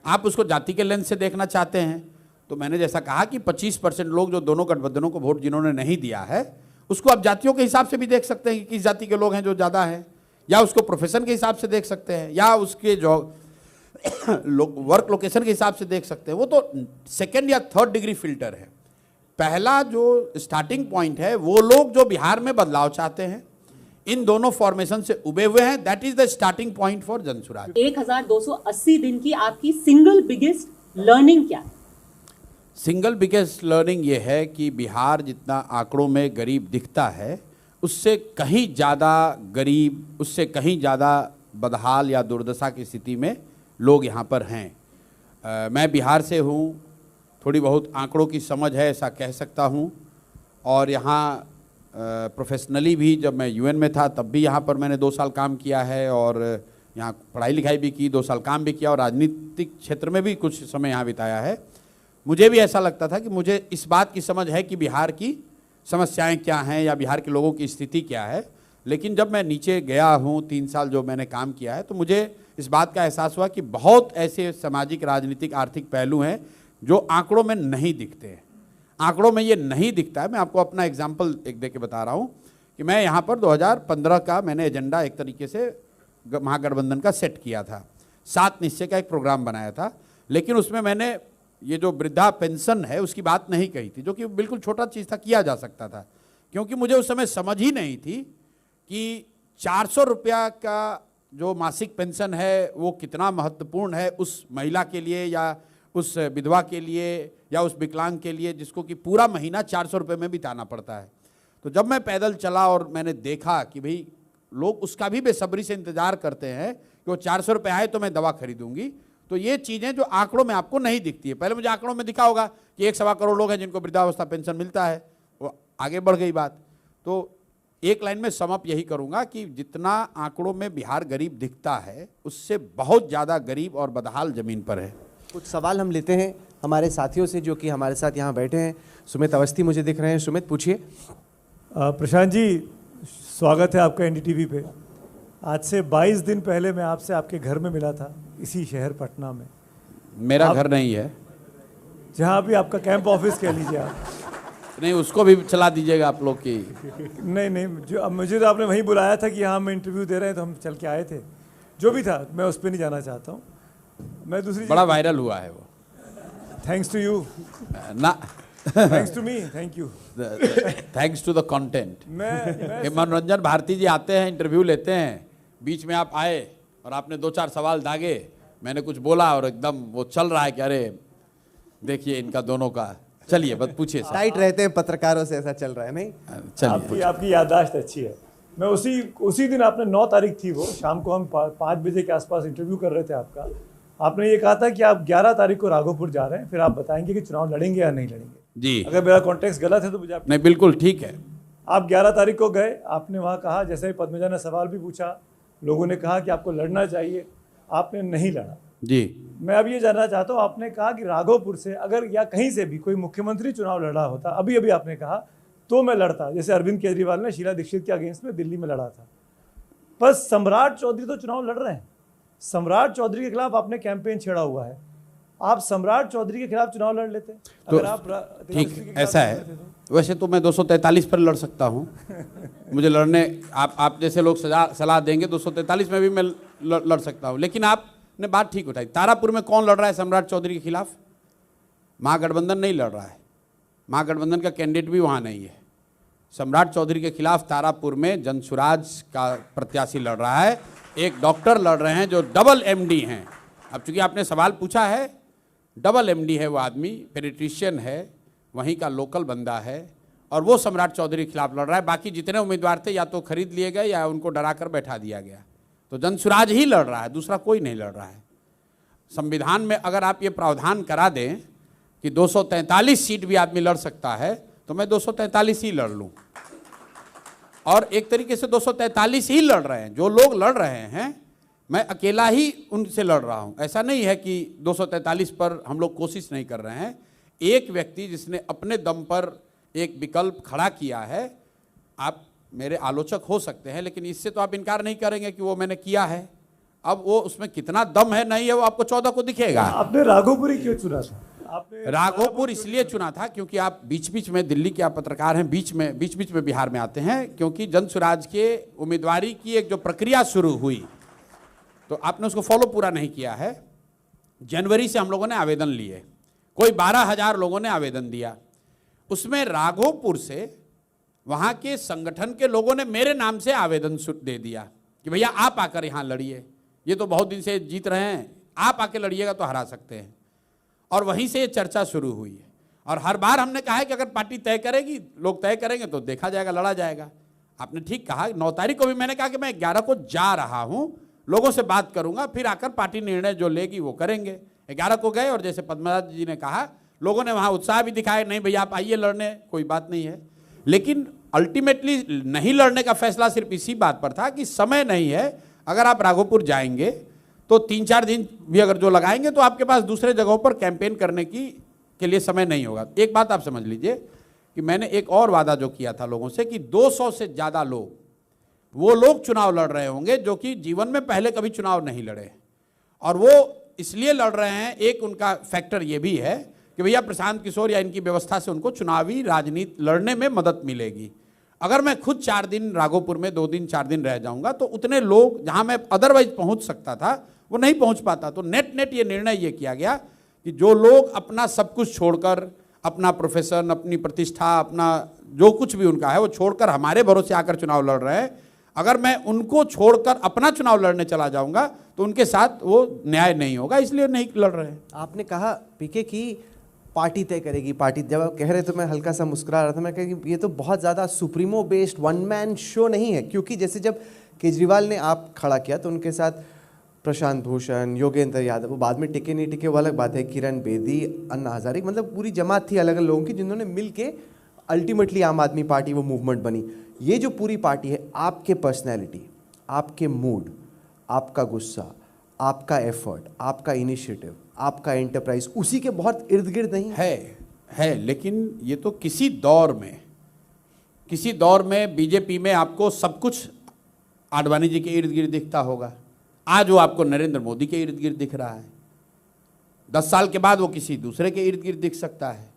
आप उसको जाति के लेंस से देखना चाहते हैं तो मैंने जैसा कहा कि 25% लोग जो दोनों गठबंधनों को वोट जिन्होंने नहीं दिया है, उसको आप जातियों के हिसाब से भी देख सकते हैं कि किस जाति के लोग हैं जो ज़्यादा हैं, या उसको प्रोफेशन के हिसाब से देख सकते हैं, या उसके जो वर्क लोकेशन के हिसाब से देख सकते हैं। वो तो सेकेंड या थर्ड डिग्री फिल्टर है। पहला जो स्टार्टिंग पॉइंट है, वो लोग जो बिहार में बदलाव चाहते हैं, इन दोनों फॉर्मेशन से उबे हुए हैं। That is the starting point for Jansuraaj. 1280 दिन की आपकी सिंगल बिगेस्ट लर्निंग क्या है? सिंगल बिगेस्ट लर्निंग ये है कि बिहार जितना आंकड़ों में गरीब दिखता है, उससे कहीं ज़्यादा गरीब, उससे कहीं ज़्यादा बदहाल या दुर्दशा की स्थिति में लोग यहाँ पर हैं। मैं बिहार से हूँ, थोड़ी बहुत आंकड़ों की समझ है ऐसा कह सकता हूँ। और यहाँ प्रोफेशनली भी जब मैं यूएन में था तब भी यहाँ पर मैंने 2 साल काम किया है, और यहाँ पढ़ाई लिखाई भी की, 2 साल काम भी किया, और राजनीतिक क्षेत्र में भी कुछ समय यहाँ बिताया है। मुझे भी ऐसा लगता था कि मुझे इस बात की समझ है कि बिहार की समस्याएं क्या हैं या बिहार के लोगों की स्थिति क्या है। लेकिन जब मैं नीचे गया हूँ 3 साल जो मैंने काम किया है, तो मुझे इस बात का एहसास हुआ कि बहुत ऐसे सामाजिक, राजनीतिक, आर्थिक पहलू हैं जो आंकड़ों में नहीं दिखते हैं। आंकड़ों में ये नहीं दिखता है। मैं आपको अपना एग्जाम्पल एक दे के बता रहा हूँ कि मैं यहाँ पर 2015 का मैंने एजेंडा एक तरीके से महागठबंधन का सेट किया था। 7 निश्चय का एक प्रोग्राम बनाया था, लेकिन उसमें मैंने ये जो वृद्धा पेंशन है उसकी बात नहीं कही थी, जो कि बिल्कुल छोटा चीज़ था, किया जा सकता था। क्योंकि मुझे उस समय समझ ही नहीं थी कि 400 रुपया का जो मासिक पेंशन है वो कितना महत्वपूर्ण है उस महिला के लिए, या उस विधवा के लिए, या उस विकलांग के लिए जिसको कि पूरा महीना 400 रुपये में बिताना पड़ता है। तो जब मैं पैदल चला और मैंने देखा कि भाई लोग उसका भी बेसब्री से इंतजार करते हैं कि वो 400 रुपये आए तो मैं दवा खरीदूंगी, तो ये चीज़ें जो आंकड़ों में आपको नहीं दिखती है। पहले मुझे आंकड़ों में दिखा होगा कि 1.25 करोड़ लोग हैं जिनको वृद्धावस्था पेंशन मिलता है, वो आगे बढ़ गई बात। तो एक लाइन में समअप यही करूंगा कि जितना आंकड़ों में बिहार गरीब दिखता है, उससे बहुत ज़्यादा गरीब और बदहाल ज़मीन पर है। कुछ सवाल हम लेते हैं हमारे साथियों से जो कि हमारे साथ यहाँ बैठे हैं। सुमित अवस्थी मुझे दिख रहे हैं। सुमित, पूछिए। प्रशांत जी, स्वागत है आपका एनडीटीवी पे। आज से 22 दिन पहले मैं आपसे आपके घर में मिला था, इसी शहर पटना में। मेरा घर नहीं है, जहाँ भी आपका कैंप ऑफिस कह लीजिए आप। नहीं, उसको भी चला दीजिएगा आप लोग की। नहीं, जो अब मुझे तो आपने वहीं बुलाया था कि हाँ हम इंटरव्यू दे रहे हैं, तो हम चल के आए थे। जो भी था, मैं उस पर नहीं जाना चाहता हूँ। मैं दूसरी बड़ा वायरल हुआ है वो। थैंक्स टू यू ना, thanks to me, thank you, thanks to the content. मैं मनोरंजन भारती जी आते हैं, इंटरव्यू लेते हैं, बीच में आप आए और आपने 2-4 सवाल दागे, मैंने कुछ बोला और एकदम वो चल रहा है कि अरे देखिए इनका दोनों का। चलिए बस पूछिए सर। टाइट रहते हैं पत्रकारों से, ऐसा चल रहा है नहीं? चलिए। आपकी याददाश्त अच्छी है। मैं उसी दिन, आपने 9 तारीख थी वो, शाम को हम 5 बजे के आसपास इंटरव्यू कर रहे थे आपका। आपने ये कहा था कि आप 11 तारीख को राघोपुर जा रहे हैं, फिर आप बताएंगे कि चुनाव लड़ेंगे या नहीं लड़ेंगे जी। अगर मेरा कॉन्टेक्स्ट गलत है तो मुझे नहीं, बिल्कुल ठीक है। आप 11 तारीख को गए, आपने वहाँ कहा, जैसे पद्मजा ने सवाल भी पूछा, लोगों ने कहा कि आपको लड़ना चाहिए, आपने नहीं लड़ा जी। मैं अब ये जानना चाहता हूँ, आपने कहा कि राघोपुर से अगर या कहीं से भी कोई मुख्यमंत्री चुनाव लड़ा होता, अभी आपने कहा, तो मैं लड़ता, जैसे अरविंद केजरीवाल ने शीला दीक्षित के अगेंस्ट में दिल्ली में लड़ा था। पर सम्राट चौधरी तो चुनाव लड़ रहे हैं। सम्राट चौधरी के खिलाफ आपने कैंपेन छेड़ा हुआ है। आप सम्राट चौधरी के खिलाफ चुनाव लड़ लेते तो अगर आप ठीक, ऐसा है। वैसे तो मैं 243 पर लड़ सकता हूँ। मुझे लड़ने, आप जैसे लोग सलाह देंगे 243 में भी मैं लड़ सकता हूँ। लेकिन आपने बात ठीक उठाई। तारापुर में कौन लड़ रहा है सम्राट चौधरी के खिलाफ? महागठबंधन नहीं लड़ रहा है, महागठबंधन का कैंडिडेट भी वहाँ नहीं है। सम्राट चौधरी के खिलाफ तारापुर में जनसुराज का प्रत्याशी लड़ रहा है। एक डॉक्टर लड़ रहे हैं जो डबल एमडी हैं। अब चूंकि आपने सवाल पूछा है, डबल एमडी है वो आदमी, पेडिट्रिशियन है, वहीं का लोकल बंदा है, और वो सम्राट चौधरी के खिलाफ लड़ रहा है। बाकी जितने उम्मीदवार थे या तो खरीद लिए गए या उनको डरा कर बैठा दिया गया। तो जनसुराज ही लड़ रहा है, दूसरा कोई नहीं लड़ रहा है। संविधान में अगर आप ये प्रावधान करा दें कि 243 सीट भी आदमी लड़ सकता है, तो मैं 243 ही लड़ लूँ। और एक तरीके से 243 ही लड़ रहे हैं। जो लोग लड़ रहे हैं, मैं अकेला ही उनसे लड़ रहा हूं। ऐसा नहीं है कि 243 पर हम लोग कोशिश नहीं कर रहे हैं। एक व्यक्ति जिसने अपने दम पर एक विकल्प खड़ा किया है, आप मेरे आलोचक हो सकते हैं, लेकिन इससे तो आप इनकार नहीं करेंगे कि वो मैंने किया है। अब वो उसमें कितना दम है नहीं है वो आपको 14 को दिखेगा। आपने राघोपुर ही क्यों चुना था? आपने राघोपुर इसलिए चुना था क्योंकि आप बीच बीच में, दिल्ली के आप पत्रकार हैं, बीच बीच में बिहार में आते हैं, क्योंकि जनसुराज के उम्मीदवारी की एक जो प्रक्रिया शुरू हुई, तो आपने उसको फॉलो पूरा नहीं किया है। जनवरी से हम लोगों ने आवेदन लिए, कोई 12,000 लोगों ने आवेदन दिया। उसमें राघोपुर से वहाँ के संगठन के लोगों ने मेरे नाम से आवेदन दे दिया कि भैया आप आकर यहाँ लड़िए, ये तो बहुत दिन से जीत रहे हैं, आप आके लड़िएगा तो हरा सकते हैं। और वहीं से ये चर्चा शुरू हुई है। और हर बार हमने कहा है कि अगर पार्टी तय करेगी, लोग तय करेंगे तो देखा जाएगा, लड़ा जाएगा। आपने ठीक कहा, 9 तारीख को भी मैंने कहा कि मैं 11 को जा रहा हूँ, लोगों से बात करूंगा, फिर आकर पार्टी निर्णय जो लेगी वो करेंगे। 11 को गए और जैसे पद्मराज जी ने कहा, लोगों ने वहाँ उत्साह भी दिखाया, नहीं भैया आप आइए लड़ने, कोई बात नहीं है। लेकिन अल्टीमेटली नहीं लड़ने का फैसला सिर्फ इसी बात पर था कि समय नहीं है। अगर आप राघोपुर जाएंगे तो 3-4 दिन भी अगर जो लगाएंगे तो आपके पास दूसरे जगहों पर कैंपेन करने के लिए समय नहीं होगा। एक बात आप समझ लीजिए कि मैंने एक और वादा जो किया था लोगों से कि 200 से ज़्यादा लोग, वो लोग चुनाव लड़ रहे होंगे जो कि जीवन में पहले कभी चुनाव नहीं लड़े, और वो इसलिए लड़ रहे हैं, एक उनका फैक्टर ये भी है कि भैया प्रशांत किशोर या इनकी व्यवस्था से उनको चुनावी राजनीति लड़ने में मदद मिलेगी। अगर मैं खुद 4 दिन राघोपुर में 2 दिन 4 दिन रह जाऊंगा तो उतने लोग जहां मैं अदरवाइज पहुंच सकता था वो नहीं पहुंच पाता। तो नेट ये निर्णय ये किया गया कि जो लोग अपना सब कुछ छोड़कर, अपना प्रोफेशन, अपनी प्रतिष्ठा, अपना जो कुछ भी उनका है वो छोड़कर हमारे भरोसे आकर चुनाव लड़ रहे हैं, अगर मैं उनको छोड़कर अपना चुनाव लड़ने चला जाऊंगा तो उनके साथ वो न्याय नहीं होगा, इसलिए नहीं लड़ रहे हैं। आपने कहा पीके की पार्टी तय करेगी, पार्टी, जब आप कह रहे तो मैं हल्का सा मुस्कुरा रहा था। मैं कह कि ये तो बहुत ज़्यादा supremo based one man show नहीं है, क्योंकि जैसे जब केजरीवाल ने आप खड़ा किया तो उनके साथ प्रशांत भूषण, योगेंद्र यादव, वो बाद में टिके नहीं टिके वो अलग बात है, किरण बेदी, अन्ना हजारे, मतलब पूरी जमात थी अलग अलग लोगों की जिन्होंने मिल के अल्टीमेटली आम आदमी पार्टी वो मूवमेंट बनी। ये जो पूरी पार्टी है, आपके पर्सनैलिटी, आपके मूड, आपका गुस्सा, आपका एफर्ट, आपका इनिशिएटिव, आपका एंटरप्राइज, उसी के बहुत इर्द गिर्द नहीं है। लेकिन ये तो किसी दौर में बीजेपी में आपको सब कुछ आडवाणी जी के इर्द गिर्द दिखता होगा, आज वो आपको नरेंद्र मोदी के इर्द गिर्द दिख रहा है, 10 साल के बाद वो किसी दूसरे के इर्द गिर्द दिख सकता है।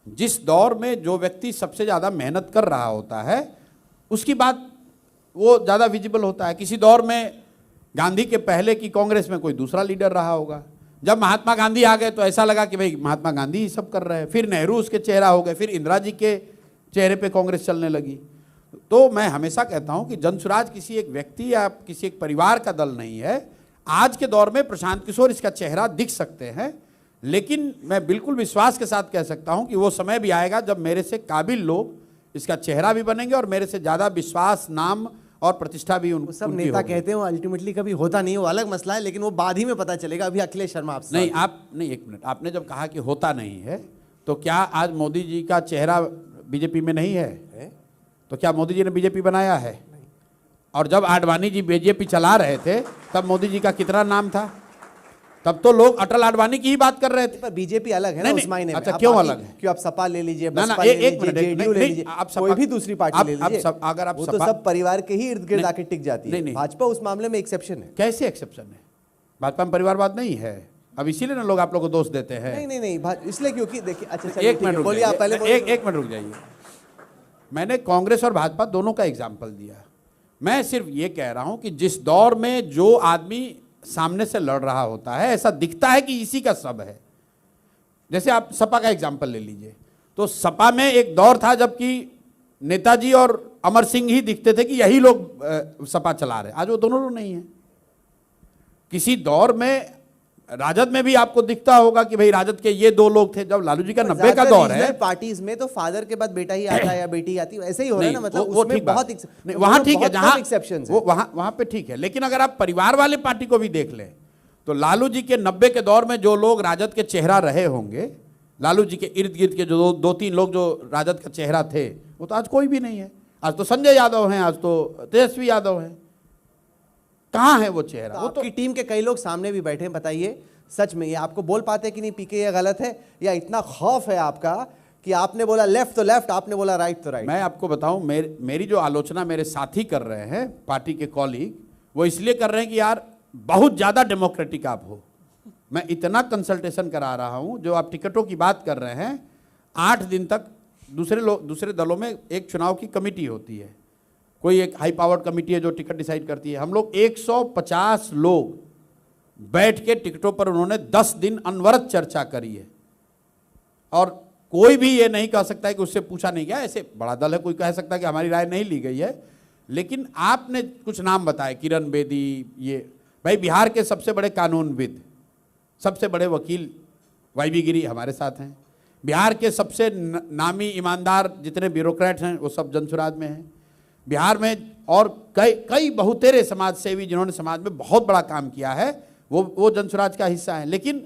जिस दौर में जो व्यक्ति सबसे ज़्यादा मेहनत कर रहा होता है उसकी बात वो ज़्यादा विजिबल होता है। किसी दौर में गांधी के पहले की कांग्रेस में कोई दूसरा लीडर रहा होगा, जब महात्मा गांधी आ गए तो ऐसा लगा कि भाई महात्मा गांधी ही सब कर रहे हैं, फिर नेहरू उसके चेहरा हो गए, फिर इंदिरा जी के चेहरे पे कांग्रेस चलने लगी। तो मैं हमेशा कहता हूं कि जनसुराज किसी एक व्यक्ति या किसी एक परिवार का दल नहीं है। आज के दौर में प्रशांत किशोर इसका चेहरा दिख सकते हैं, लेकिन मैं बिल्कुल विश्वास के साथ कह सकता हूं कि वो समय भी आएगा जब मेरे से काबिल लोग इसका चेहरा भी बनेंगे और मेरे से ज़्यादा विश्वास, नाम और प्रतिष्ठा भी उनको। सब नेता कहते हैं वो अल्टीमेटली कभी होता नहीं, वो अलग मसला है, लेकिन वो बाद ही में पता चलेगा। अभी अखिलेश शर्मा आपसे नहीं, आप नहीं, एक मिनट, आपने जब कहा कि होता नहीं है तो क्या आज मोदी जी का चेहरा बीजेपी में नहीं है? तो क्या मोदी जी ने बीजेपी बनाया है? और जब आडवाणी जी बीजेपी चला रहे थे तब मोदी जी का कितना नाम था? तब तो लोग अटल आडवाणी की ही बात कर रहे थे। पर बीजेपी अलग है ना उस मायने में। अच्छा, क्यों अलग है? क्यों आप सपा ले लीजिए, ना, बसपा ले एक लीजिए, जेडीयू ले लीजिए, आप कोई भी दूसरी पार्टी ले लीजिए, अगर आप वो तो सब परिवार के ही इर्द गिर्द आके टिक जाती है। नहीं, भाजपा उस मामले में एक्सेप्शन है। कैसे एक्सेप्शन है? भाजपा में परिवारवाद नहीं है। अब इसीलिए ना लोग आप लोग को दोष देते हैं। नहीं, इसलिए क्योंकि देखिए, अच्छा एक मिनट बोलिए आप पहले। एक मिनट रुक जाइए। मैंने कांग्रेस और भाजपा दोनों का एग्जाम्पल दिया। मैं सिर्फ ये कह रहा हूं कि जिस दौर में जो आदमी सामने से लड़ रहा होता है ऐसा दिखता है कि इसी का सब है। जैसे आप सपा का एग्जाम्पल ले लीजिए, तो सपा में एक दौर था जबकि नेताजी और अमर सिंह ही दिखते थे कि यही लोग सपा चला रहे। आज वो दोनों लोग नहीं है। किसी दौर में राजद में भी आपको दिखता होगा कि भाई राजद के ये 2 लोग थे। जब लालू जी का 90 का दौर है, पार्टीज में तो फादर के बाद बेटा ही आता है या बेटी आती है, ऐसे ही हो रहा है ना। मतलब वो उसमें बहुत वहां ठीक है, जहां एक्सेप्शंस वो वहां पे ठीक है। लेकिन अगर आप परिवार वाले पार्टी को भी देख लें तो लालू जी के 90 के दौर में जो लोग राजद के चेहरा रहे होंगे, लालू जी के इर्द गिर्द के जो 2-3 लोग जो राजद का चेहरा थे, वो तो आज कोई भी नहीं है। आज तो संजय यादव हैं, आज तो तेजस्वी यादव हैं। कहाँ है वो चेहरा? वो तो आपकी टीम के कई लोग सामने भी बैठे हैं। बताइए सच में ये आपको बोल पाते कि नहीं पीके ये गलत है, या इतना खौफ है आपका कि आपने बोला लेफ्ट तो लेफ्ट, आपने बोला राइट तो राइट? मैं आपको बताऊं, मेरी जो आलोचना मेरे साथी कर रहे हैं, पार्टी के कॉलीग, वो इसलिए कर रहे हैं कि यार बहुत ज़्यादा डेमोक्रेटिक आप हो। मैं इतना कंसल्टेशन करा रहा हूं। जो आप टिकटों की बात कर रहे हैं, 8 दिन तक दूसरे दलों में एक चुनाव की कमेटी होती है, कोई एक हाई पावर्ड कमेटी है जो टिकट डिसाइड करती है। हम लोग 150 लोग बैठ के टिकटों पर उन्होंने 10 दिन अनवरत चर्चा करी है और कोई भी ये नहीं कह सकता है कि उससे पूछा नहीं गया। ऐसे बड़ा दल है, कोई कह सकता है कि हमारी राय नहीं ली गई है, लेकिन आपने कुछ नाम बताए, किरण बेदी, ये भाई बिहार के सबसे बड़े कानूनविद, सबसे बड़े वकील वाईबी गिरी हमारे साथ हैं। बिहार के सबसे नामी ईमानदार जितने ब्यूरोक्रेट हैं वो सब जनसुराज में हैं। बिहार में और कई बहुतेरे समाज सेवी जिन्होंने समाज में बहुत बड़ा काम किया है वो जनसुराज का हिस्सा है। लेकिन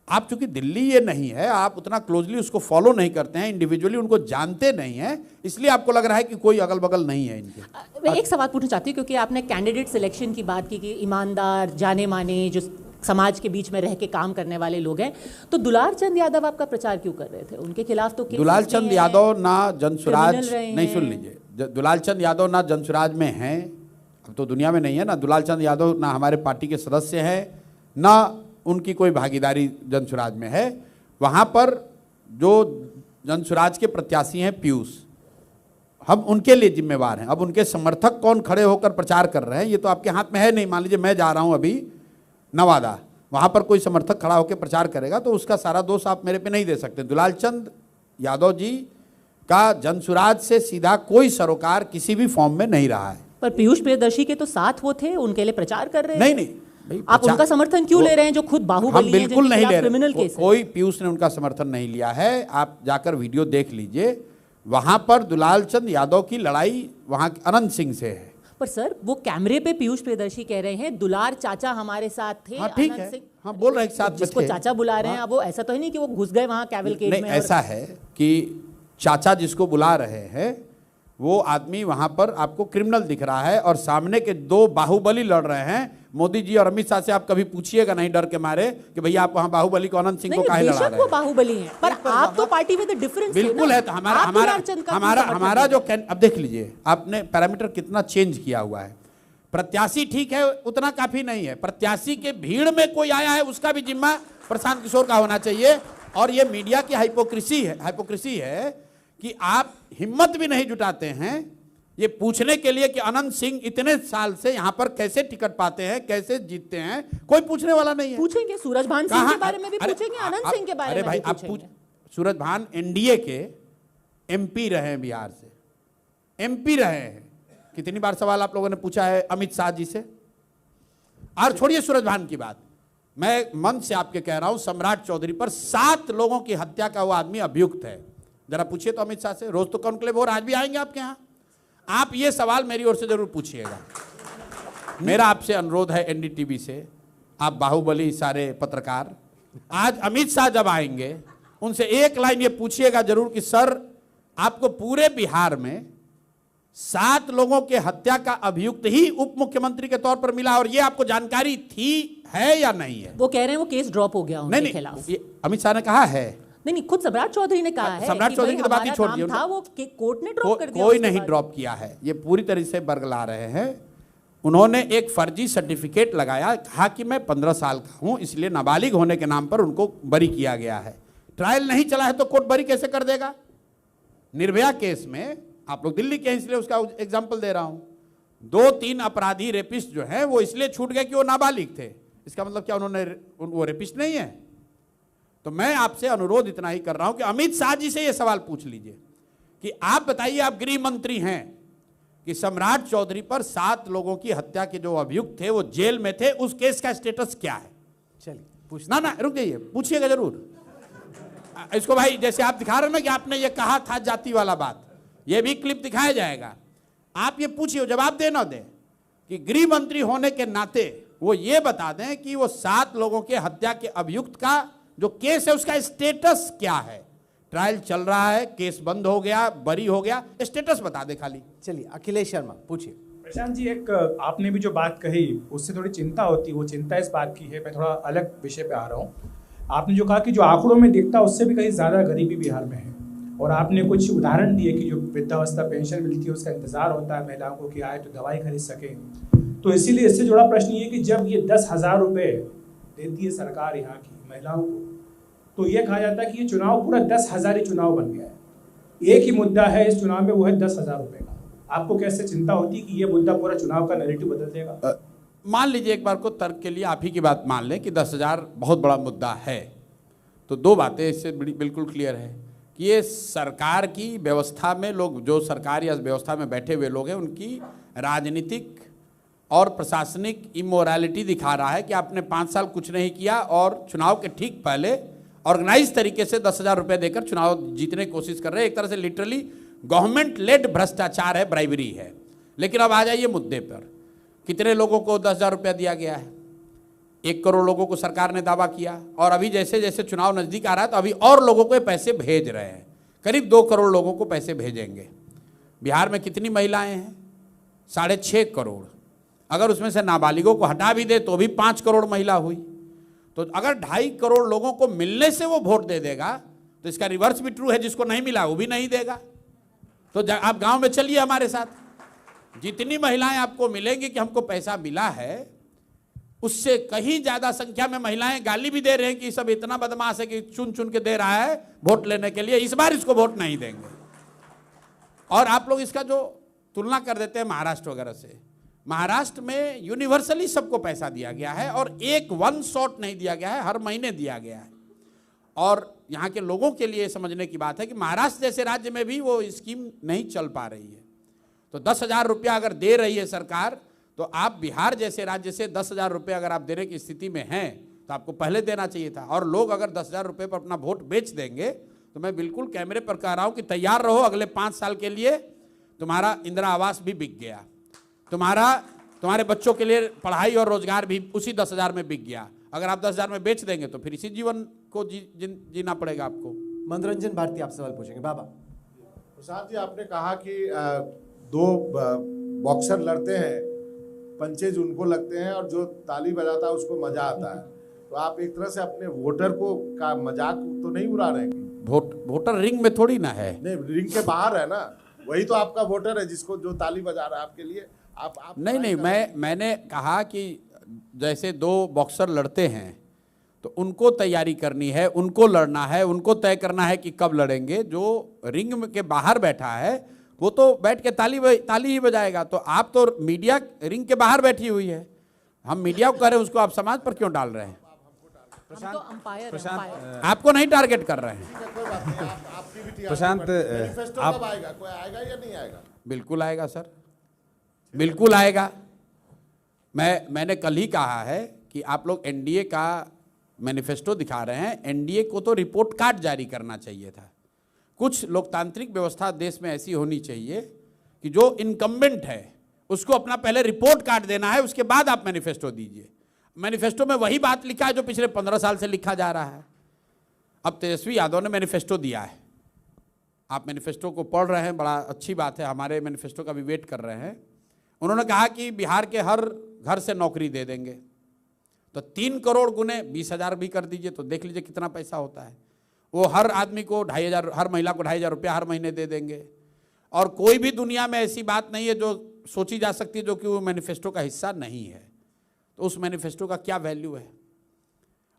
आप चूंकि दिल्ली ये नहीं है, आप उतना क्लोजली उसको फॉलो नहीं करते हैं, इंडिविजुअली उनको जानते नहीं हैं, इसलिए आपको लग रहा है कि कोई अगल बगल नहीं है इनके। मैं एक सवाल पूछना चाहती हूँ, क्योंकि आपने कैंडिडेट सिलेक्शन की बात की कि ईमानदार, जाने माने, जो समाज के बीच में रह के काम करने वाले लोग हैं, तो दुलार चंद यादव आपका प्रचार क्यों कर रहे थे? उनके खिलाफ तो दुलार चंद यादव ना जनसुराज, नहीं सुन हैं। लीजिए, दुलाल चंद यादव ना जनसुराज में हैं, अब तो दुनिया में नहीं है ना। दुलाल चंद यादव ना हमारे पार्टी के सदस्य हैं, ना उनकी कोई भागीदारी जनसुराज में है। वहाँ पर जो जनसुराज के प्रत्याशी हैं पीयूष, हम उनके लिए जिम्मेवार हैं। अब उनके समर्थक कौन खड़े होकर प्रचार कर रहे हैं ये तो आपके हाथ में है नहीं। मान लीजिए मैं जा रहा हूँ अभी नवादा, वहाँ पर कोई समर्थक खड़ा होकर प्रचार करेगा तो उसका सारा दोष आप मेरे पे नहीं दे सकते। दुलाल चंद यादव जी का जनसुराज से सीधा कोई सरोकार किसी भी फॉर्म में नहीं रहा है। पर पीयूष प्रियदर्शी के तो साथ वो थे, उनके लिए प्रचार कर रहे हैं। नहीं भाई, आप उनका समर्थन क्यों ले रहे हैं जो खुद बाहुबली हम बिल्कुल नहीं ले क्रिमिनल रहे। केस है? कोई पीयूष ने उनका समर्थन नहीं लिया है, आप जाकर वीडियो देख लीजिए। वहां पर दुलाल चंद यादव की लड़ाई वहां अनंत सिंह से है। पर सर वो कैमरे पे पीयूष प्रियदर्शी कह रहे हैं दुलार चाचा हमारे साथ थे। हाँ ठीक अनंत है, सिंह हाँ बोल रहे हैं साथ में जिसको थे। चाचा बुला रहे हैं, अब वो ऐसा तो है नहीं कि वो घुस गए वहां कैवलकेड नहीं, में। ऐसा है कि चाचा जिसको बुला रहे हैं वो आदमी वहां पर आपको क्रिमिनल दिख रहा है और सामने के दो बाहुबली लड़ रहे हैं। मोदी जी और अमित शाह से आप कभी पूछिएगा नहीं डर के मारे कि भैया आप वहां बाहुबली को अनंत सिंह को काहे लड़ा रहे वो हैं। बाहुबली हैं, पर आप तो पार्टी विद डिफरेंस बिल्कुल है। तो हमारा जो अब देख लीजिए आपने पैरामीटर कितना चेंज किया हुआ है। प्रत्याशी ठीक है उतना काफी नहीं है, प्रत्याशी के भीड़ में कोई आया है उसका भी जिम्मा प्रशांत किशोर का होना चाहिए। और ये मीडिया की हाइपोक्रेसी है कि आप हिम्मत भी नहीं जुटाते हैं ये पूछने के लिए कि अनंत सिंह इतने साल से यहां पर कैसे टिकट पाते हैं, कैसे जीतते हैं। कोई पूछने वाला नहीं है। पूछेंगे सूरज भान सिंह के बारे में भी पूछेंगे, अनंत सिंह के बारे में भी पूछेंगे। सूरज भान एनडीए के एमपी रहे हैं, बिहार से एमपी रहे हैं। कितनी बार सवाल आप लोगों ने पूछा है अमित शाह जी से। और छोड़िए सूरज भान की बात, मैं मन से आपके कह रहा हूं सम्राट चौधरी पर 7 लोगों की हत्या का वो आदमी अभियुक्त है। जरा पूछिए तो अमित शाह से। रोज तो कॉन्क्लेव हो रहा, आज भी आएंगे आपके यहाँ। आप ये सवाल मेरी ओर से जरूर पूछिएगा। मेरा आपसे अनुरोध है एनडीटीवी से, आप बाहुबली सारे पत्रकार, आज अमित शाह जब आएंगे उनसे एक लाइन ये पूछिएगा जरूर कि सर आपको पूरे बिहार में 7 लोगों के हत्या का अभियुक्त ही उप मुख्यमंत्री के तौर पर मिला और ये आपको जानकारी थी है या नहीं है? वो कह रहे हैं वो केस ड्रॉप हो गया उनके खिलाफ। अमित शाह ने कहा है। नहीं, खुद सम्राट चौधरी ने कहा है। सम्राट चौधरी की तो बात ही छोड़ दीजिए, था वो कोर्ट ने ड्रॉप कर दिया। कोई नहीं ड्रॉप किया है, ये पूरी तरह से बरगला रहे हैं। उन्होंने एक फर्जी सर्टिफिकेट लगाया, कहा कि मैं 15 साल का हूं इसलिए नाबालिग होने के नाम पर उनको बरी किया गया है। ट्रायल नहीं चला है तो कोर्ट बरी कैसे कर देगा? निर्भया केस में, आप लोग दिल्ली के हैं इसलिए उसका एग्जाम्पल दे रहा हूं, 2-3 अपराधी रेपिस्ट जो है वो इसलिए छूट गए कि वो नाबालिग थे। इसका मतलब क्या वो रेपिस्ट नहीं है? तो मैं आपसे अनुरोध इतना ही कर रहा हूं कि अमित शाह जी से यह सवाल पूछ लीजिए कि आप बताइए, आप गृह मंत्री हैं, कि सम्राट चौधरी पर 7 लोगों की हत्या के जो अभियुक्त थे वो जेल में थे, उस केस का स्टेटस क्या है? चलिए ना रुक जाइए, पूछिएगा जरूर इसको भाई। जैसे आप दिखा रहे ना कि आपने ये कहा था जाति वाला बात, ये भी क्लिप दिखाया जाएगा। आप ये पूछिए, जवाब दे ना दे कि गृह मंत्री होने के नाते वो ये बता दें कि वो 7 लोगों के हत्या के अभियुक्त का जो केस है उसका स्टेटस क्या है। ट्रायल चल रहा है, केस बंद हो गया, बरी हो गया, स्टेटस बता दे खाली। चलिए अखिलेश शर्मा पूछिए। प्रशांत जी, एक आपने भी जो बात कही उससे थोड़ी चिंता होती है, वो चिंता इस बात की है, मैं थोड़ा अलग विषय पे आ रहा हूँ। आपने जो कहा कि जो आंकड़ों में दिखता है उससे भी कहीं ज़्यादा गरीबी बिहार में है, और आपने कुछ उदाहरण दिए कि जो वृद्धावस्था पेंशन मिलती है उसका इंतजार होता है महिलाओं को कि आए तो दवाई खरीद सके। तो इसीलिए इससे जुड़ा प्रश्न ये कि जब ये 10,000 रुपये देती है सरकार यहाँ की महिलाओं को, तो ये कहा जाता है कि ये चुनाव पूरा 10,000 ही चुनाव बन गया है। एक ही मुद्दा है इस चुनाव में, वो है 10,000 रुपये का। आपको कैसे चिंता होती कि ये मुद्दा पूरा चुनाव का नैरेटिव बदल देगा? मान लीजिए एक बार को तर्क के लिए आप ही की बात मान लें कि 10,000 बहुत बड़ा मुद्दा है, तो 2 बातें इससे बिल्कुल क्लियर है। कि ये सरकार की व्यवस्था में लोग, जो सरकार या व्यवस्था में बैठे हुए लोग हैं, उनकी राजनीतिक और प्रशासनिक इमोरलिटी दिखा रहा है कि आपने 5 साल कुछ नहीं किया और चुनाव के ठीक पहले ऑर्गेनाइज तरीके से 10,000 रुपये देकर चुनाव जीतने की कोशिश कर रहे हैं। एक तरह से लिटरली गवर्नमेंट लेड भ्रष्टाचार है, ब्राइबरी है। लेकिन अब आ जाइए मुद्दे पर, कितने लोगों को 10,000 रुपया दिया गया है? 1 करोड़ लोगों को सरकार ने दावा किया, और अभी जैसे जैसे चुनाव नज़दीक आ रहा है तो अभी और लोगों को ये पैसे भेज रहे हैं। करीब 2 करोड़ लोगों को पैसे भेजेंगे। बिहार में कितनी महिलाएं हैं? 6.5 करोड़। अगर उसमें से नाबालिगों को हटा भी दे तो भी 5 करोड़ महिला हुई। तो अगर 2.5 करोड़ लोगों को मिलने से वो वोट दे देगा तो इसका रिवर्स भी ट्रू है, जिसको नहीं मिला वो भी नहीं देगा। तो आप गांव में चलिए हमारे साथ, जितनी महिलाएं आपको मिलेंगी कि हमको पैसा मिला है, उससे कहीं ज्यादा संख्या में महिलाएं गाली भी दे रहे हैं कि सब इतना बदमाश है कि चुन चुन के दे रहा है वोट लेने के लिए, इस बार इसको वोट नहीं देंगे। और आप लोग इसका जो तुलना कर देते हैं महाराष्ट्र वगैरह से, महाराष्ट्र में यूनिवर्सली सबको पैसा दिया गया है और एक वन शॉट नहीं दिया गया है, हर महीने दिया गया है। और यहाँ के लोगों के लिए समझने की बात है कि महाराष्ट्र जैसे राज्य में भी वो स्कीम नहीं चल पा रही है। तो 10,000 रुपया अगर दे रही है सरकार, तो आप बिहार जैसे राज्य से 10,000 रुपये अगर आप देने की स्थिति में हैं तो आपको पहले देना चाहिए था। और लोग अगर 10,000 रुपये पर अपना वोट बेच देंगे तो मैं बिल्कुल कैमरे पर कह रहा हूँ कि तैयार रहो, अगले 5 साल के लिए तुम्हारा इंदिरा आवास भी बिक गया, तुम्हारे बच्चों के लिए पढ़ाई और रोजगार भी उसी 10,000 में बिक गया। अगर आप 10,000 में बेच देंगे तो फिर इसी जीवन को जीना पड़ेगा आपको। मनोरंजन भारती आप सवाल पूछेंगे। बाबा प्रसाद जी, आपने कहा कि 2 बॉक्सर लड़ते हैं, पंचेज उनको लगते हैं और जो ताली बजाता है उसको मजा आता है। तो आप एक तरह से अपने वोटर को का मजाक तो नहीं उड़ा रहे हैं? वोटर रिंग में थोड़ी ना है। नहीं, रिंग के बाहर है ना, वही तो आपका वोटर है जिसको जो ताली बजा रहा है आपके लिए। आप नहीं, मैंने कहा कि जैसे 2 बॉक्सर लड़ते हैं तो उनको तैयारी करनी है, उनको लड़ना है, उनको तय करना है कि कब लड़ेंगे। जो रिंग के बाहर बैठा है वो तो बैठ के ताली ही बजाएगा। तो आप तो मीडिया रिंग के बाहर बैठी हुई है, हम मीडिया को कह रहे हैं, उसको आप समाज पर क्यों डाल रहे हैं? प्रशांत आपको नहीं टारगेट कर रहे हैं। प्रशांत, आप आएगा, कोई आएगा या नहीं आएगा? बिल्कुल आएगा सर, बिल्कुल आएगा। मैंने कल ही कहा है कि आप लोग एनडीए का मैनिफेस्टो दिखा रहे हैं, एनडीए को तो रिपोर्ट कार्ड जारी करना चाहिए था। कुछ लोकतांत्रिक व्यवस्था देश में ऐसी होनी चाहिए कि जो इनकम्बेंट है उसको अपना पहले रिपोर्ट कार्ड देना है, उसके बाद आप मैनिफेस्टो दीजिए। मैनिफेस्टो में वही बात लिखा है जो पिछले 15 साल से लिखा जा रहा है। अब तेजस्वी यादव ने मैनिफेस्टो दिया है, आप मैनिफेस्टो को पढ़ रहे हैं, बड़ा अच्छी बात है, हमारे मैनिफेस्टो का भी वेट कर रहे हैं। उन्होंने कहा कि बिहार के हर घर से नौकरी दे देंगे, तो 3 करोड़ गुने 20,000 भी कर दीजिए तो देख लीजिए कितना पैसा होता है। वो हर आदमी को 2,500, हर महिला को 2,500 रुपया हर महीने दे देंगे। और कोई भी दुनिया में ऐसी बात नहीं है जो सोची जा सकती है जो कि वो मैनिफेस्टो का हिस्सा नहीं है। तो उस मैनिफेस्टो का क्या वैल्यू है?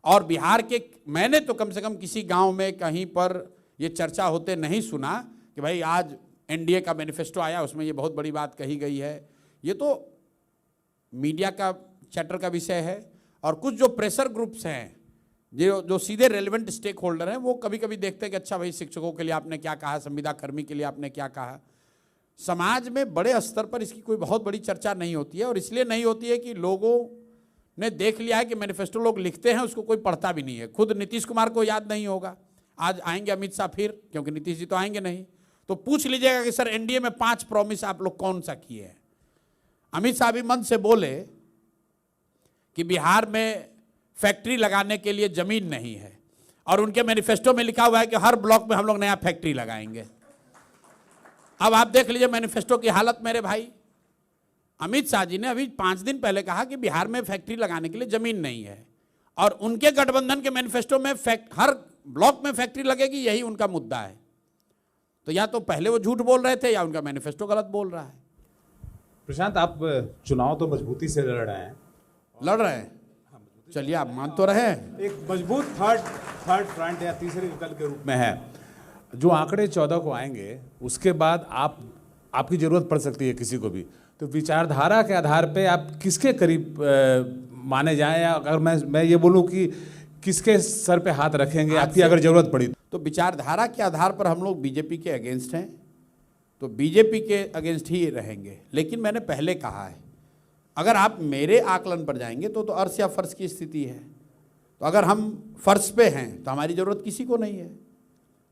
और बिहार के, मैंने तो कम से कम किसी गांव में कहीं पर ये चर्चा होते नहीं सुना कि भाई आज एनडीए का मैनिफेस्टो आया, उसमें ये बहुत बड़ी बात कही गई है। ये तो मीडिया का चैटर का विषय है। और कुछ जो प्रेशर ग्रुप्स हैं, जो सीधे रेलेवेंट स्टेक होल्डर हैं, वो कभी कभी देखते हैं कि अच्छा भाई शिक्षकों के लिए आपने क्या कहा, संविदा कर्मी के लिए आपने क्या कहा। समाज में बड़े स्तर पर इसकी कोई बहुत बड़ी चर्चा नहीं होती है, और इसलिए नहीं होती है कि लोगों ने देख लिया है कि मैनिफेस्टो लोग लिखते हैं, उसको कोई पढ़ता भी नहीं है। खुद नीतीश कुमार को याद नहीं होगा, आज आएंगे अमित शाह फिर, क्योंकि नीतीश जी तो आएंगे नहीं, तो पूछ लीजिएगा कि सर एनडीए में 5 प्रॉमिस आप लोग कौन सा किए हैं। अमित शाह भी मन से बोले कि बिहार में फैक्ट्री लगाने के लिए जमीन नहीं है, और उनके मैनिफेस्टो में लिखा हुआ है कि हर ब्लॉक में हम लोग नया फैक्ट्री लगाएंगे। अब आप देख लीजिए मैनिफेस्टो की हालत मेरे भाई। अमित शाह जी ने अभी 5 दिन पहले कहा कि बिहार में फैक्ट्री लगाने के लिए जमीन नहीं है, और उनके गठबंधन के मैनिफेस्टो में हर ब्लॉक में फैक्ट्री लगेगी, यही उनका मुद्दा है। तो या तो पहले वो झूठ बोल रहे थे या उनका मैनिफेस्टो गलत बोल रहा है। प्रशांत, आप चुनाव तो मजबूती से लड़ रहे हैं, चलिए आप मान तो रहे हैं। एक मजबूत थर्ड फ्रंट या तीसरे विकल्प के रूप में है। जो आंकड़े 14 को आएंगे उसके बाद आपकी जरूरत पड़ सकती है किसी को भी, तो विचारधारा के आधार पे आप किसके करीब माने जाएं? या अगर मैं ये बोलूं कि किसके सर पे हाथ रखेंगे आपकी अगर जरूरत पड़ी तो विचारधारा के आधार पर हम लोग बीजेपी के अगेंस्ट हैं, तो बीजेपी के अगेंस्ट ही रहेंगे। लेकिन मैंने पहले कहा है, अगर आप मेरे आकलन पर जाएंगे तो अर्श या फर्श की स्थिति है। तो अगर हम फर्श पे हैं तो हमारी जरूरत किसी को नहीं है,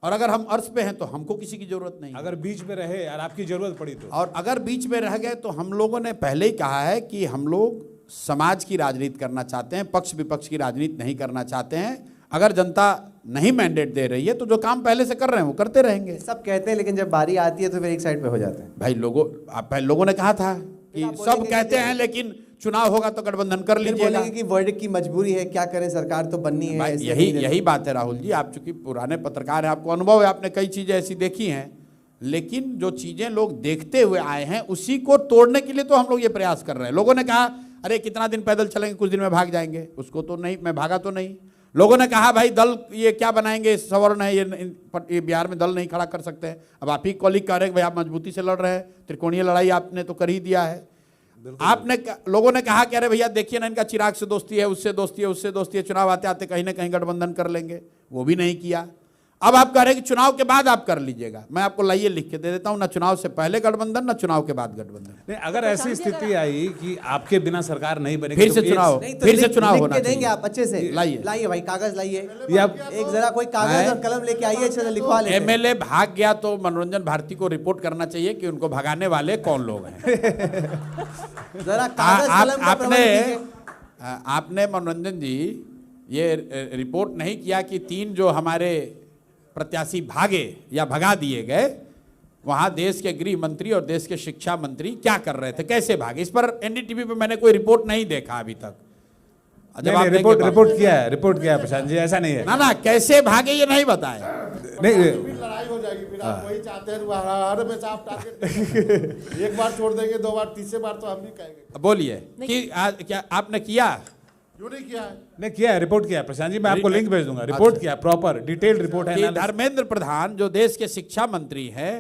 और अगर हम अर्श पे हैं तो हमको किसी की जरूरत नहीं है। अगर बीच में रहे और आपकी जरूरत पड़ी तो, और अगर बीच में रह गए तो हम लोगों ने पहले ही कहा है कि हम लोग समाज की राजनीति करना चाहते हैं, पक्ष विपक्ष की राजनीति नहीं करना चाहते हैं। अगर जनता नहीं मैंडेट दे रही है तो जो काम पहले से कर रहे हैं वो करते रहेंगे। सब कहते हैं, लेकिन जब बारी आती है तो फिर एक साइड पे हो जाते हैं। भाई लोगों ने कहा था कि सब कहते हैं लेकिन चुनाव होगा तो गठबंधन कर फिर लीजिएगा। बोलेंगे कि वर्ड की मजबूरी है, क्या करें, सरकार तो बननी है। भाई ऐसे यही नहीं रहते। यही बात है राहुल जी, आप चूंकि पुराने पत्रकार हैं, आपको अनुभव है, आपने कई चीजें ऐसी देखी हैं। लेकिन जो चीजें लोग देखते हुए आए हैं उसी को तोड़ने के लिए तो हम लोग ये प्रयास कर रहे हैं। लोगों ने कहा अरे कितना दिन पैदल चलेंगे, कुछ दिन में भाग जाएंगे, उसको तो नहीं, मैं भागा तो नहीं। लोगों ने कहा भाई दल ये क्या बनाएंगे, सवर्ण है, ये बिहार में दल नहीं खड़ा कर सकते हैं। अब आप ही कॉलिग कह रहे हैं भाई आप मजबूती से लड़ रहे हैं, त्रिकोणीय लड़ाई आपने तो कर ही दिया है। आपने लोगों ने कहा कि अरे भैया देखिए ना, इनका चिराग से दोस्ती है, उससे दोस्ती है, उससे दोस्ती है, चुनाव आते आते कहीं ना कहीं गठबंधन कर लेंगे, वो भी नहीं किया। अब आप कह रहे हैं कि चुनाव के बाद आप कर लीजिएगा। मैं आपको लाइए लिख के दे देता हूं, ना चुनाव से पहले गठबंधन ना चुनाव के बाद गठबंधन। नहीं, अगर ऐसी स्थिति आई कि आपके बिना सरकार नहीं बनेगी फिर से तो चुनाव, नहीं तो फिर से लिख- चुनाव लिख होना के देंगे चाहिए। आप अच्छे से। लाइए। लाइए भाई, कागज लाइए, ये आप एक जरा कोई कागज और कलम लेके आइए, चलो लिखवा लेते हैं। एमएलए भाग गया तो मनोरंजन भारती को रिपोर्ट करना चाहिए कि उनको भगाने वाले कौन लोग हैं। जरा कागज कलम का प्रबंध कीजिए। आपने मनोरंजन जी ये रिपोर्ट नहीं किया कि 3 जो हमारे प्रत्याशी भागे या भगा दिए गए, वहां देश के गृह मंत्री और देश के शिक्षा मंत्री क्या कर रहे थे, कैसे भागे, इस पर एनडीटीवी पे मैंने कोई रिपोर्ट नहीं देखा अभी तक। रिपोर्ट किया है प्रशांत जी, ऐसा नहीं है ना कैसे भागे ये नहीं बताए। नहीं फिर लड़ाई हो जाएगी। फिर आप वही चाहते हैं, हर हमेशा आप टारगेट एक बार छोड़ देंगे, 2 बार, तीसरे बार तो हम भी कहेंगे। बोलिए कि क्या आपने किया? क्यों नहीं किया है? नहीं किया है, रिपोर्ट किया है प्रशांत जी, मैं आपको लिंक भेज दूंगा। रिपोर्ट किया, प्रॉपर डिटेल्ड रिपोर्ट है। कि धर्मेंद्र प्रधान जो देश के शिक्षा मंत्री हैं,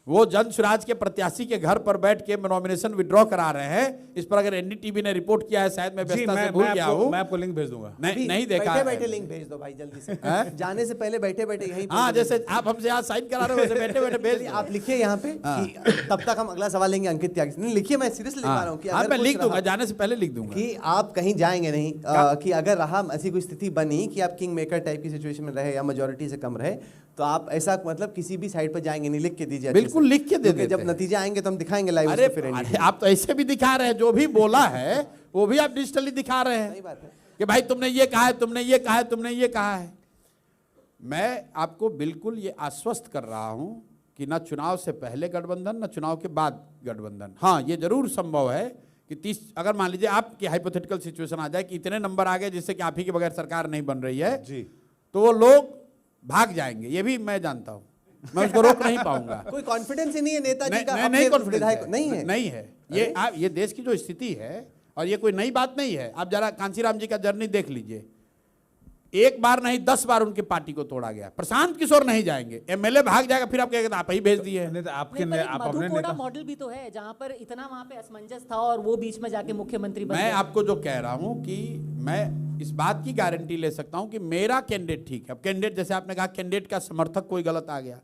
वो जन स्वराज के प्रत्याशी के घर पर बैठ के नॉमिनेशन विड्रॉ करा रहे हैं। इस पर अगर एनडीटीवी ने रिपोर्ट किया है, शायद मैं व्यस्तता से भूल गया हूं, मैं आपको लिंक भेज दूंगा। नहीं देखा बैठे है। बैठे लिंक भेज दो भाई जल्दी से। जाने से पहले बैठे बैठे यहीं पे हाँ, जैसे आप हमसे यहाँ साइन करा रहे हो वैसे बैठे बैठे भेज चलिए, दो। आप लिखिए यहाँ पे कि तब तक हम अगला सवाल लेंगे अंकित त्यागी से। नहीं लिखिए, मैं सीरियसली लिख पा रहा हूँ कि हाँ, अगर मैं कुछ लिख दूंगा, रहा- जाने से पहले लिख दूंगा कि आप कहीं जाएंगे नहीं, कि अगर रहा ऐसी कोई स्थिति बनी कि आप किंग मेकर टाइप की सिचुएशन में रहे या मेजोरिटी से कम रहे, तो आप ऐसा मतलब किसी भी साइड पर जाएंगे नहीं। लिख के दीजिए अच्छे बिल्कुल से। लिख के दे क्योंकि देते जब हैं। नतीजे आएंगे तो हम दिखाएंगे लाइव अरे उसको फिर अरे, आप तो ऐसे भी दिखा रहे हैं, जो भी बोला है वो भी आप डिजिटली दिखा रहे सही हैं बात है। कि भाई तुमने ये कहा है, तुमने ये कहा है, तुमने ये कहा है। मैं आपको बिल्कुल ये आश्वस्त कर रहा हूं कि ना चुनाव से पहले गठबंधन ना चुनाव के बाद गठबंधन। हाँ, ये जरूर संभव है कि 30 अगर मान लीजिए आपकी हाइपोथेटिकल सिचुएशन आ जाए कि इतने नंबर आ गए जिससे कि आप ही के बगैर सरकार नहीं बन रही है जी, तो वो लोग भाग जाएंगे, ये भी मैं जानता हूं, मैं उसको रोक नहीं पाऊंगा। कोई कॉन्फिडेंस ही नहीं है नेताजी का नहीं अपने confidence विधायक है। नहीं है। नहीं है ये देश की जो स्थिति है, और ये कोई नई बात नहीं है। आप जरा कांसीराम जी का जर्नी देख लीजिए, एक बार नहीं 10 बार उनकी पार्टी को तोड़ा गया। प्रशांत किशोर नहीं जाएंगे, एमएलए भाग जाएगा, फिर आप कहेंगे आप ही भेज दिए। नहीं तो आपके नहीं, पर एक आप अपने मधुकोड़ा नेता मॉडल भी तो है जहां पर इतना वहां पे असमंजस था और वो बीच में जाके मुख्यमंत्री बन मैं गए। आपको जो कह रहा हूं कि मैं इस बात की गारंटी ले सकता हूं कि मेरा कैंडिडेट ठीक है। अब कैंडिडेट, जैसे आपने कहा कैंडिडेट का समर्थक कोई गलत आ गया,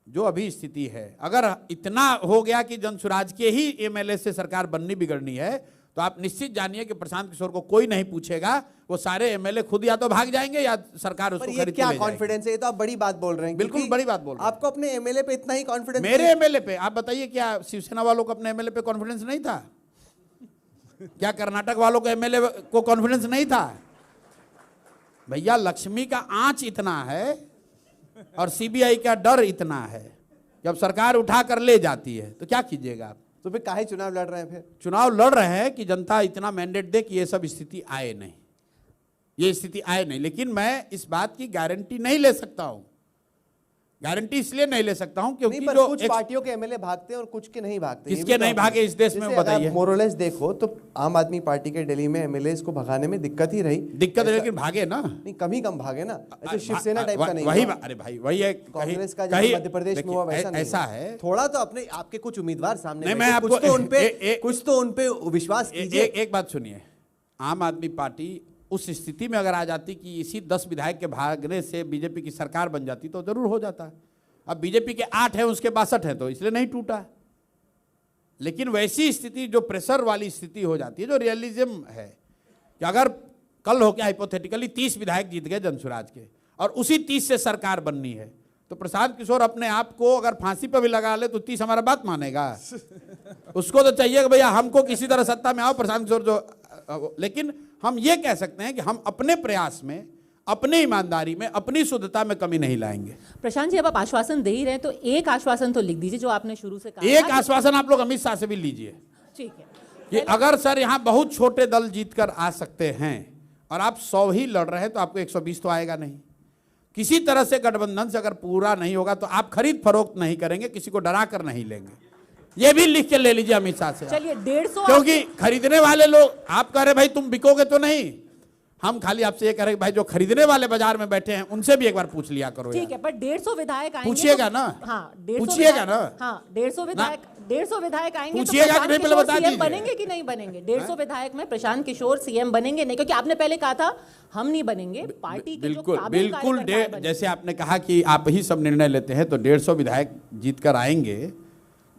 जो अभी स्थिति है, अगर इतना हो गया कि जन स्वराज के ही एमएलए से सरकार बननी बिगड़नी है, तो आप निश्चित जानिए कि प्रशांत किशोर को कोई नहीं पूछेगा, वो सारे एमएलए खुद या तो भाग जाएंगे या सरकार पर उसको ये खरीद के क्या ले जाएगी। कॉन्फिडेंस है? ये तो आप बड़ी बात बोल रहे हैं। बिल्कुल क्योंकि बड़ी बात बोल रहे हैं। आपको अपने एमएलए पे इतना ही कॉन्फिडेंस मेरे एमएलए पे आप बताइए, क्या शिवसेना वालों को अपने एमएलए पे कॉन्फिडेंस नहीं था? क्या कर्नाटक वालों को एमएलए को कॉन्फिडेंस नहीं था? भैया, लक्ष्मी का आंच इतना है और सीबीआई का डर इतना है, जब सरकार उठा कर ले जाती है तो क्या कीजिएगा आप? तो फिर काहे चुनाव लड़ रहे हैं? फिर चुनाव लड़ रहे हैं कि जनता इतना मैंडेट दे कि ये सब स्थिति आए नहीं, ये स्थिति आए नहीं। लेकिन मैं इस बात की गारंटी नहीं ले सकता हूं। गारंटी इसलिए नहीं ले सकता हूं क्योंकि नहीं, पर जो कुछ पार्टियों के एमएलए भागते हैं और कुछ के नहीं भागते। ये किसके भी तो नहीं आप- भागे इस देश में, जैसे बताइए। अगर मोरलेस देखो तो आम आदमी पार्टी के दिल्ली में एमएलए को भगाने में दिक्कत ही रही। दिक्कत है, लेकिन भागे ना। नहीं, कम ही कम भागे ना। ऐसे शिवसेना टाइप का नहीं वही हुआ। अरे भाई, वही है। कांग्रेस का जैसे मध्य प्रदेश में हुआ वैसा नहीं ऐसा हुआ। है। थोड़ा तो अपने आपके कुछ उम्मीदवार सामने नहीं, बैठे, मैं कुछ आपको तो उनपे ए- ए- कुछ तो उनपे विश्वास कीजिए। एक बात सुनिए, आम आदमी पार्टी उस स्थिति में अगर आ जाती कि इसी 10 विधायक के भागने से बीजेपी की सरकार बन जाती तो जरूर हो जाता। अब बीजेपी के 8 हैं, उसके 62 हैं, तो इसलिए नहीं टूटा। लेकिन वैसी स्थिति जो प्रेशर वाली स्थिति हो जाती है, जो रियलिज्म है कि अगर कल हो के हाइपोथेटिकली 30 विधायक जीत गए जनसुराज के और उसी 30 से सरकार बननी है, तो प्रशांत किशोर अपने आप को अगर फांसी पर भी लगा ले तो 30 हमारा बात मानेगा? उसको तो चाहिए कि भैया हमको किसी तरह सत्ता में आओ प्रशांत किशोर जो। लेकिन हम ये कह सकते हैं कि हम अपने प्रयास में, अपने ईमानदारी में, अपनी शुद्धता में कमी नहीं लाएंगे। प्रशांत जी, अब आप आश्वासन दे ही रहे हैं तो एक आश्वासन तो लिख दीजिए जो आपने शुरू से कहा। एक आश्वासन आप लोग अमित शाह से भी लीजिए, ठीक है, कि अगर सर यहाँ बहुत छोटे दल जीतकर आ सकते हैं और आप 100 ही लड़ रहे हैं तो आपको 120 तो आएगा नहीं। किसी तरह से गठबंधन से अगर पूरा नहीं होगा तो आप खरीद फरोख्त नहीं करेंगे, किसी को डरा कर नहीं लेंगे। ये भी लिख के ले लीजिए अमित शाह से। चलिए 150, क्योंकि खरीदने वाले लोग, आप कह रहे भाई तुम बिकोगे तो नहीं, हम खाली आपसे ये कह रहे भाई जो खरीदने वाले बाजार में बैठे हैं उनसे भी एक बार पूछ लिया करो। ठीक है, पर 150 विधायक आएंगे, पूछिएगा ना? हाँ, पूछिएगा ना? हाँ, 150 विधायक आएंगे तो पूछिएगा कि नहीं, पहले बता सीएम दीजिए। बनेंगे कि नहीं बनेंगे? 150 विधायक में प्रशांत किशोर सीएम बनेंगे नहीं? क्योंकि आपने पहले कहा था हम नहीं बनेंगे, पार्टी के जो बिल्कुल काबिल बिल्कुल कार्यकर्ता है बनेंगे। जैसे आपने कहा कि आप ही सब निर्णय लेते हैं, तो 150 विधायक जीत कर आएंगे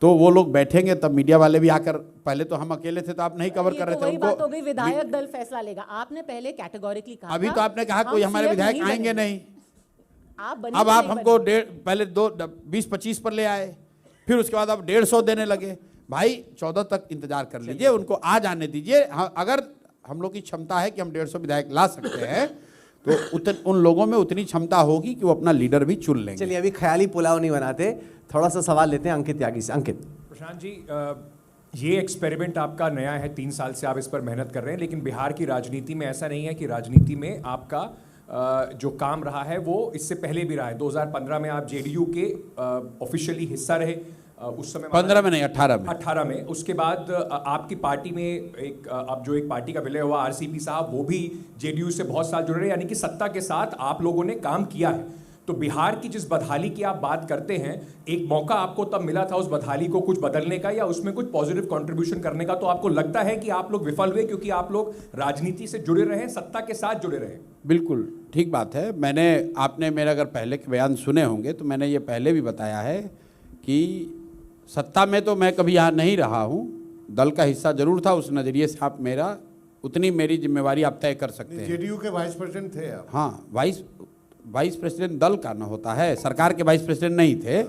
तो वो लोग बैठेंगे, तब मीडिया वाले भी आकर, पहले तो हम अकेले थे तो आप नहीं कवर कर रहे थे वही बात हो उनको। गई, विधायक दल फैसला लेगा। आपने पहले कैटेगोरिकली कहा अभी था, तो आपने कहा हम कोई हमारे CM विधायक नहीं आएंगे बनेंगे। नहीं। आप बनेंगे अब आप नहीं हमको बनेंगे? पहले 20-25 पर ले आए, फिर उसके बाद आप 150 देने लगे। भाई 14 तक इंतजार कर लीजिए, उनको आ जाने दीजिए। अगर हम लोग की क्षमता है कि हम 150 विधायक ला सकते हैं तो उन लोगों में उतनी क्षमता होगी कि वो अपना लीडर भी चुन लेंगे। चलिए, अभी ख्याली पुलाव नहीं बनाते, थोड़ा सा सवाल लेते हैं अंकित त्यागी से। अंकित, प्रशांत जी, ये एक्सपेरिमेंट आपका नया है, 3 साल से आप इस पर मेहनत कर रहे हैं, लेकिन बिहार की राजनीति में ऐसा नहीं है कि राजनीति में आपका जो काम रहा है वो इससे पहले भी रहा है। 2015 में आप जेडीयू के ऑफिशियली हिस्सा रहे, उस समय 15 में नहीं, 18 में। उसके बाद आपकी पार्टी में एक अब जो एक पार्टी का विलय हुआ, आरसीपी साहब, वो भी जेडीयू से बहुत साल जुड़े रहे, यानी कि सत्ता के साथ आप लोगों ने काम किया है। तो बिहार की जिस बदहाली की आप बात करते हैं, एक मौका आपको तब मिला था उस बदहाली को कुछ बदलने का या उसमें कुछ पॉजिटिव कंट्रीब्यूशन करने का, तो आपको लगता है कि आप लोग विफल हुए क्योंकि आप लोग राजनीति से जुड़े रहे, सत्ता के साथ जुड़े रहे? बिल्कुल ठीक बात है। आपने मेरा अगर पहले के बयान सुने होंगे तो मैंने ये पहले भी बताया है कि सत्ता में तो मैं कभी यहाँ नहीं रहा हूँ, दल का हिस्सा जरूर था। उस नज़रिए से आप उतनी मेरी जिम्मेवारी आप तय कर सकते हैं। जेडीयू के वाइस प्रेसिडेंट थे आप? हाँ, वाइस प्रेसिडेंट दल का ना होता है, सरकार के वाइस प्रेसिडेंट नहीं थे।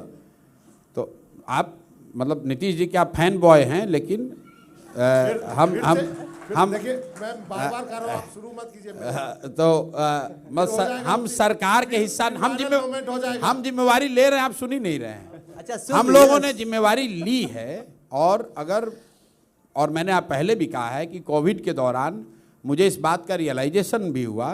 तो आप मतलब नीतीश जी के आप फैन बॉय हैं, लेकिन हम देखिए, मैं बार-बार कर रहा हूं, आप शुरू मत कीजिए। तो हम सरकार के हिस्सा, हम जिम्मेवारी ले रहे हैं, आप सुन ही नहीं रहे हैं। अच्छा, हम लोगों ने जिम्मेवारी ली है। और मैंने आप पहले भी कहा है कि कोविड के दौरान मुझे इस बात का रियलाइजेशन भी हुआ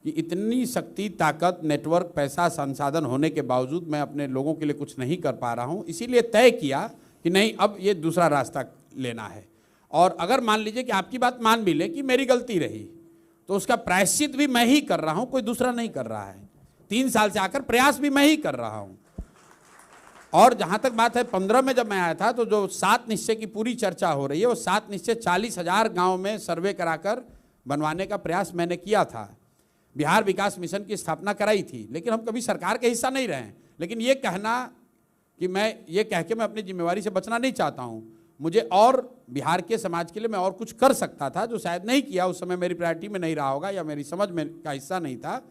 कि इतनी शक्ति, ताकत, नेटवर्क, पैसा, संसाधन होने के बावजूद मैं अपने लोगों के लिए कुछ नहीं कर पा रहा हूं। इसीलिए तय किया कि नहीं, अब ये दूसरा रास्ता लेना है। और अगर मान लीजिए कि आपकी बात मान भी ले कि मेरी गलती रही, तो उसका प्रायश्चित भी मैं ही कर रहा हूं, कोई दूसरा नहीं कर रहा है। 3 साल से आकर प्रयास भी मैं ही कर रहा हूं। और जहां तक बात है 15 में जब मैं आया था, तो जो 7 निश्चय की पूरी चर्चा हो रही है, वो 7 निश्चय 40,000 गाँव में सर्वे कराकर बनवाने का प्रयास मैंने किया था। बिहार विकास मिशन की स्थापना कराई थी, लेकिन हम कभी सरकार के हिस्सा नहीं रहे हैं। लेकिन ये कहना कि ये कह के मैं अपनी जिम्मेवारी से बचना नहीं चाहता हूँ। मुझे और बिहार के समाज के लिए मैं और कुछ कर सकता था, जो शायद नहीं किया। उस समय मेरी प्रायोरिटी में नहीं रहा होगा या मेरी समझ में का हिस्सा नहीं था।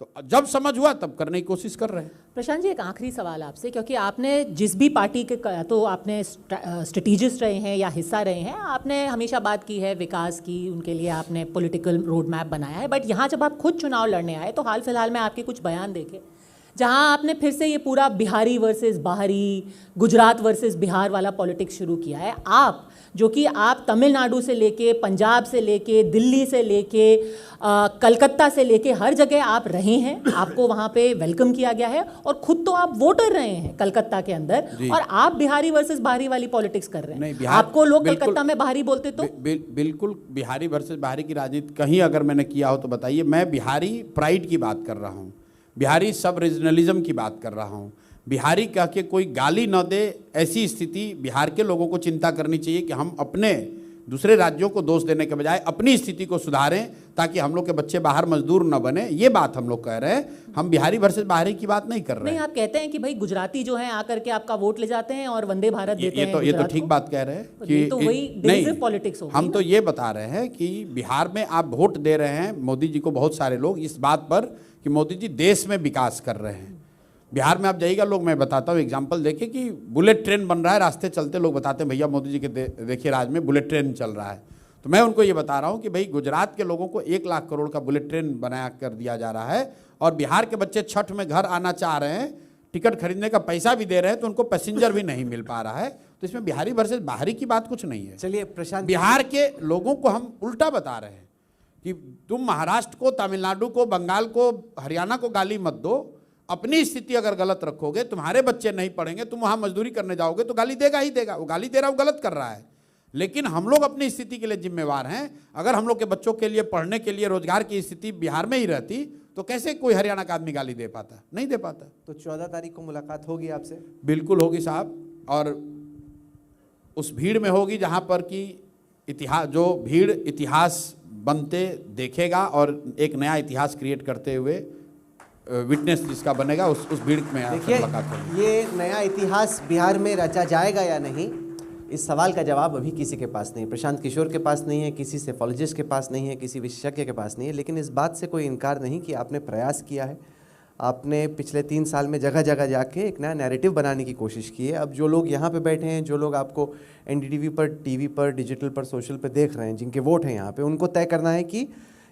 तो जब समझ हुआ तब करने की कोशिश कर रहे हैं। प्रशांत जी, एक आखिरी सवाल आपसे, क्योंकि आपने जिस भी पार्टी के तो आपने स्ट्रेटेजिस्ट रहे हैं या हिस्सा रहे हैं, आपने हमेशा बात की है विकास की, उनके लिए आपने पॉलिटिकल रोड मैप बनाया है। बट यहाँ जब आप खुद चुनाव लड़ने आए तो हाल फिलहाल में आपके कुछ बयान देखे जहाँ आपने फिर से ये पूरा बिहारी वर्सेस बाहरी, गुजरात वर्सेस बिहार वाला पॉलिटिक्स शुरू किया है। आप जो कि आप तमिलनाडु से लेके, पंजाब से लेके, दिल्ली से लेके, कलकत्ता से लेके हर जगह आप रहे हैं, आपको वहाँ पे वेलकम किया गया है और खुद तो आप वोटर रहे हैं कलकत्ता के अंदर, और आप बिहारी वर्सेस बाहरी वाली पॉलिटिक्स कर रहे हैं। आपको लोग कलकत्ता में बाहरी बोलते तो बिल्कुल बिहारी वर्सेस बाहरी की राजनीति कहीं अगर मैंने किया हो तो बताइए। मैं बिहारी प्राइड की बात कर रहा हूँ, बिहारी सब रीजनलिज्म की बात कर रहा हूँ। बिहारी कह के कोई गाली न दे, ऐसी स्थिति बिहार के लोगों को चिंता करनी चाहिए कि हम अपने दूसरे राज्यों को दोष देने के बजाय अपनी स्थिति को सुधारें ताकि हम लोग के बच्चे बाहर मजदूर न बने। ये बात हम लोग कह रहे हैं, हम बिहारी वर्सेस बाहरी की बात नहीं कर रहे नहीं, हैं। आप कहते हैं कि भाई गुजराती जो हैं आकर के आपका वोट ले जाते हैं और वंदे भारत देते हैं ये तो गुजरात ठीक को। बात कह रहे हैं तो ये तो वही डिविजिव पॉलिटिक्स हो गई हम ना। तो ये बता रहे हैं कि बिहार में आप वोट दे रहे हैं मोदी जी को, बहुत सारे लोग इस बात पर कि मोदी जी देश में विकास कर रहे हैं। बिहार में आप जाइएगा, लोग, मैं बताता हूँ एग्जाम्पल, देखिए कि बुलेट ट्रेन बन रहा है, रास्ते चलते लोग बताते हैं भैया मोदी जी के देखिए राज में बुलेट ट्रेन चल रहा है। तो मैं उनको ये बता रहा हूँ कि भाई गुजरात के लोगों को 1 लाख करोड़ का बुलेट ट्रेन बनाया कर दिया जा रहा है और बिहार के बच्चे छठ में घर आना चाह रहे हैं, टिकट खरीदने का पैसा भी दे रहे हैं तो उनको पैसेंजर भी नहीं मिल पा रहा है। तो इसमें बिहारी वर्सेस बाहरी की बात कुछ नहीं है। चलिए प्रशांत, बिहार के लोगों को हम उल्टा बता रहे हैं कि तुम महाराष्ट्र को, तमिलनाडु को, बंगाल को, हरियाणा को गाली मत दो। अपनी स्थिति अगर गलत रखोगे, तुम्हारे बच्चे नहीं पढ़ेंगे, तुम वहां मजदूरी करने जाओगे तो गाली देगा ही देगा। वो गाली दे रहा है, वो गलत कर रहा है, लेकिन हम लोग अपनी स्थिति के लिए जिम्मेवार हैं। अगर हम लोग के बच्चों के लिए, पढ़ने के लिए, रोजगार की स्थिति बिहार में ही रहती तो कैसे कोई हरियाणा का आदमी गाली दे पाता? नहीं दे पाता। तो 14 तारीख को मुलाकात होगी आपसे? बिल्कुल होगी साहब, और उस भीड़ में होगी जहां पर कि इतिहास, जो भीड़ इतिहास बनते देखेगा और एक नया इतिहास क्रिएट करते हुए विटनेस जिसका बनेगा, उस भीड़ में देखिए, मुलाकात होगी। ये नया इतिहास बिहार में रचा जाएगा या नहीं, इस सवाल का जवाब अभी किसी के पास नहीं है। प्रशांत किशोर के पास नहीं है, किसी सेफोलॉजिस्ट के पास नहीं है, किसी विशेषज्ञ के पास नहीं है। लेकिन इस बात से कोई इनकार नहीं कि आपने प्रयास किया है। आपने पिछले 3 साल में जगह जगह जाके एक नया नैरेटिव बनाने की कोशिश की है। अब जो लोग यहाँ पे बैठे हैं, जो लोग आपको एनडीटीवी पर, टीवी पर, डिजिटल पर, सोशल पर देख रहे हैं, जिनके वोट हैं यहाँ पे, उनको तय करना है कि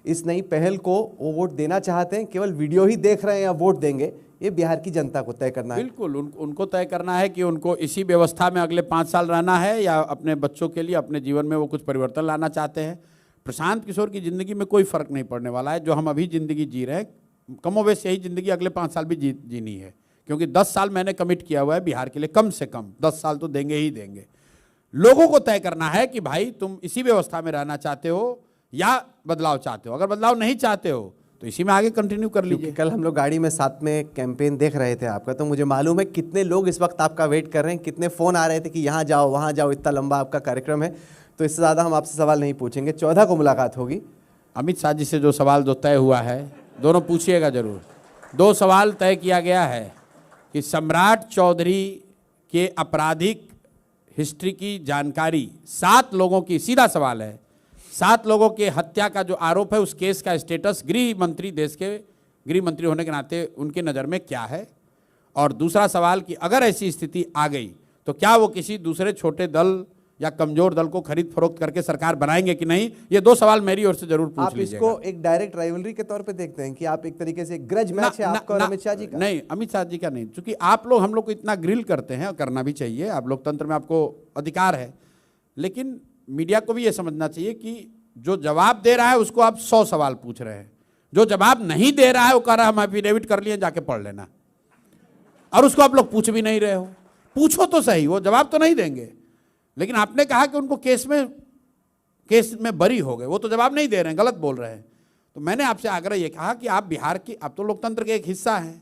इस नई पहल को वो वोट देना चाहते हैं, केवल वीडियो ही देख रहे हैं या वोट देंगे, ये बिहार की जनता को तय करना है। बिल्कुल उनको तय करना है कि उनको इसी व्यवस्था में अगले 5 साल रहना है या अपने बच्चों के लिए, अपने जीवन में वो कुछ परिवर्तन लाना चाहते हैं। प्रशांत किशोर की ज़िंदगी में कोई फ़र्क नहीं पड़ने वाला है। जो हम अभी ज़िंदगी जी रहे हैं, कमोवेश यही ज़िंदगी अगले 5 साल भी जीनी है, क्योंकि 10 साल मैंने कमिट किया हुआ है बिहार के लिए, कम से कम 10 साल तो देंगे ही देंगे। लोगों को तय करना है कि भाई तुम इसी व्यवस्था में रहना चाहते हो या बदलाव चाहते हो। अगर बदलाव नहीं चाहते हो तो इसी में आगे कंटिन्यू कर लीजिए। कल हम लोग गाड़ी में साथ में कैंपेन देख रहे थे आपका, तो मुझे मालूम है कितने लोग इस वक्त आपका वेट कर रहे हैं, कितने फ़ोन आ रहे थे कि यहाँ जाओ वहाँ जाओ, इतना लंबा आपका कार्यक्रम है। तो इससे ज़्यादा हम आपसे सवाल नहीं पूछेंगे। 14 को मुलाकात होगी। अमित शाह जी से जो सवाल जो तय हुआ है, दोनों पूछिएगा जरूर। 2 सवाल तय किया गया है कि सम्राट चौधरी के आपराधिक हिस्ट्री की जानकारी 7 लोगों की, सीधा सवाल है, 7 लोगों के हत्या का जो आरोप है, उस केस का स्टेटस गृह मंत्री, देश के गृह मंत्री होने के नाते उनकी नज़र में क्या है। और दूसरा सवाल कि अगर ऐसी स्थिति आ गई तो क्या वो किसी दूसरे छोटे दल या कमजोर दल को खरीद फरोख्त करके सरकार बनाएंगे कि नहीं। ये 2 सवाल मेरी ओर से जरूर पूछ आप लीजिएगा। इसको एक डायरेक्ट राइवलरी के तौर पे देखते हैं कि आप एक तरीके से ग्रज मैच है आपका और अमित शाह जी का? नहीं, अमित शाह जी का नहीं, क्योंकि आप लोग हम लोग को इतना ग्रिल करते हैं और करना भी चाहिए, आप लोकतंत्र में आपको अधिकार है। लेकिन मीडिया को भी ये समझना चाहिए कि जो जवाब दे रहा है उसको आप 100 सवाल पूछ रहे हैं, जो जवाब नहीं दे रहा है वो कह रहा है हम एफिडेविट कर लिए, जाके पढ़ लेना, और उसको आप लोग पूछ भी नहीं रहे हो। पूछो तो सही, वो जवाब तो नहीं देंगे। लेकिन आपने कहा कि उनको केस में बरी हो गए, वो तो जवाब नहीं दे रहे हैं, गलत बोल रहे हैं। तो मैंने आपसे आग्रह ये कहा कि आप बिहार की, आप तो लोकतंत्र के एक हिस्सा हैं,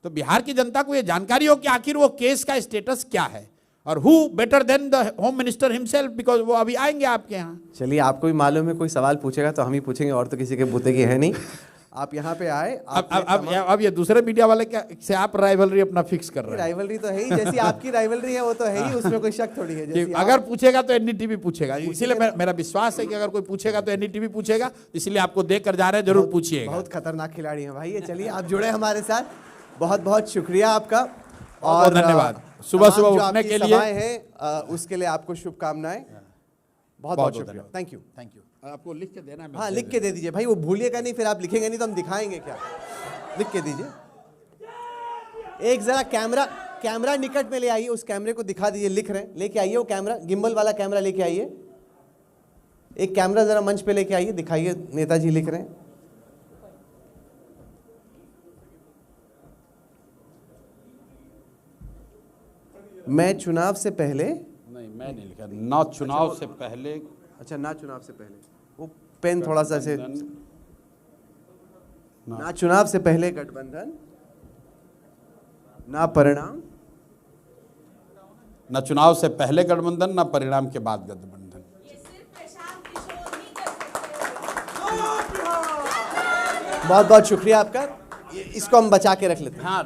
तो बिहार की जनता को ये जानकारी हो कि आखिर वो केस का स्टेटस क्या है, और who better than the home minister himself, because वो अभी आएंगे आपके यहाँ। चलिए, आपको भी मालूम है कोई सवाल पूछेगा तो हम ही पूछेंगे, और तो किसी के बूते की है नहीं। आप यहाँ पे आए, अब ये दूसरे मीडिया वाले क्या से आप राइवलरी अपना फिक्स कर रहे हैं। राइवलरी तो है ही, जैसी आपकी राइवलरी है वो तो है ही, उसमें कोई शक थोड़ी है। जैसी अगर पूछेगा तो एनडीटीवी पूछेगा, इसीलिए मेरा विश्वास है कि अगर कोई पूछेगा तो एनडीटीवी पूछेगा, इसलिए आपको देख कर जा रहे हैं, जरूर पूछिएगा। बहुत खतरनाक खिलाड़ी हैं भाई ये। चलिए, आप जुड़े हमारे साथ, बहुत बहुत शुक्रिया आपका, और धन्यवाद। सुबह सुबह उठने के लिए है उसके लिए आपको शुभकामनाएं। बहुत बहुत शुक्रिया, थैंक यू। आपको लिख के देना है। हाँ, लिख के दे दीजिए भाई, वो भूलिएगा नहीं, फिर आप लिखेंगे नहीं तो हम दिखाएंगे क्या। लिख के दीजिए। एक जरा कैमरा निकट में ले आइए, उस कैमरे को दिखा दीजिए, लिख रहे हैं, लेके आइए वो कैमरा, गिम्बल वाला कैमरा लेके आइए। एक कैमरा जरा मंच पे लेके आइए, दिखाइए नेताजी लिख रहे हैं। मैं चुनाव से पहले, नहीं मैं नहीं लिखा, ना चुनाव से पहले, अच्छा ना चुनाव से पहले, वो पेन थोड़ा सा से, ना चुनाव से पहले गठबंधन, ना परिणाम, ना चुनाव से पहले गठबंधन, ना परिणाम के बाद गठबंधन। बहुत बहुत शुक्रिया आपका। इसको हम बचा के रख लेते हैं। हाँ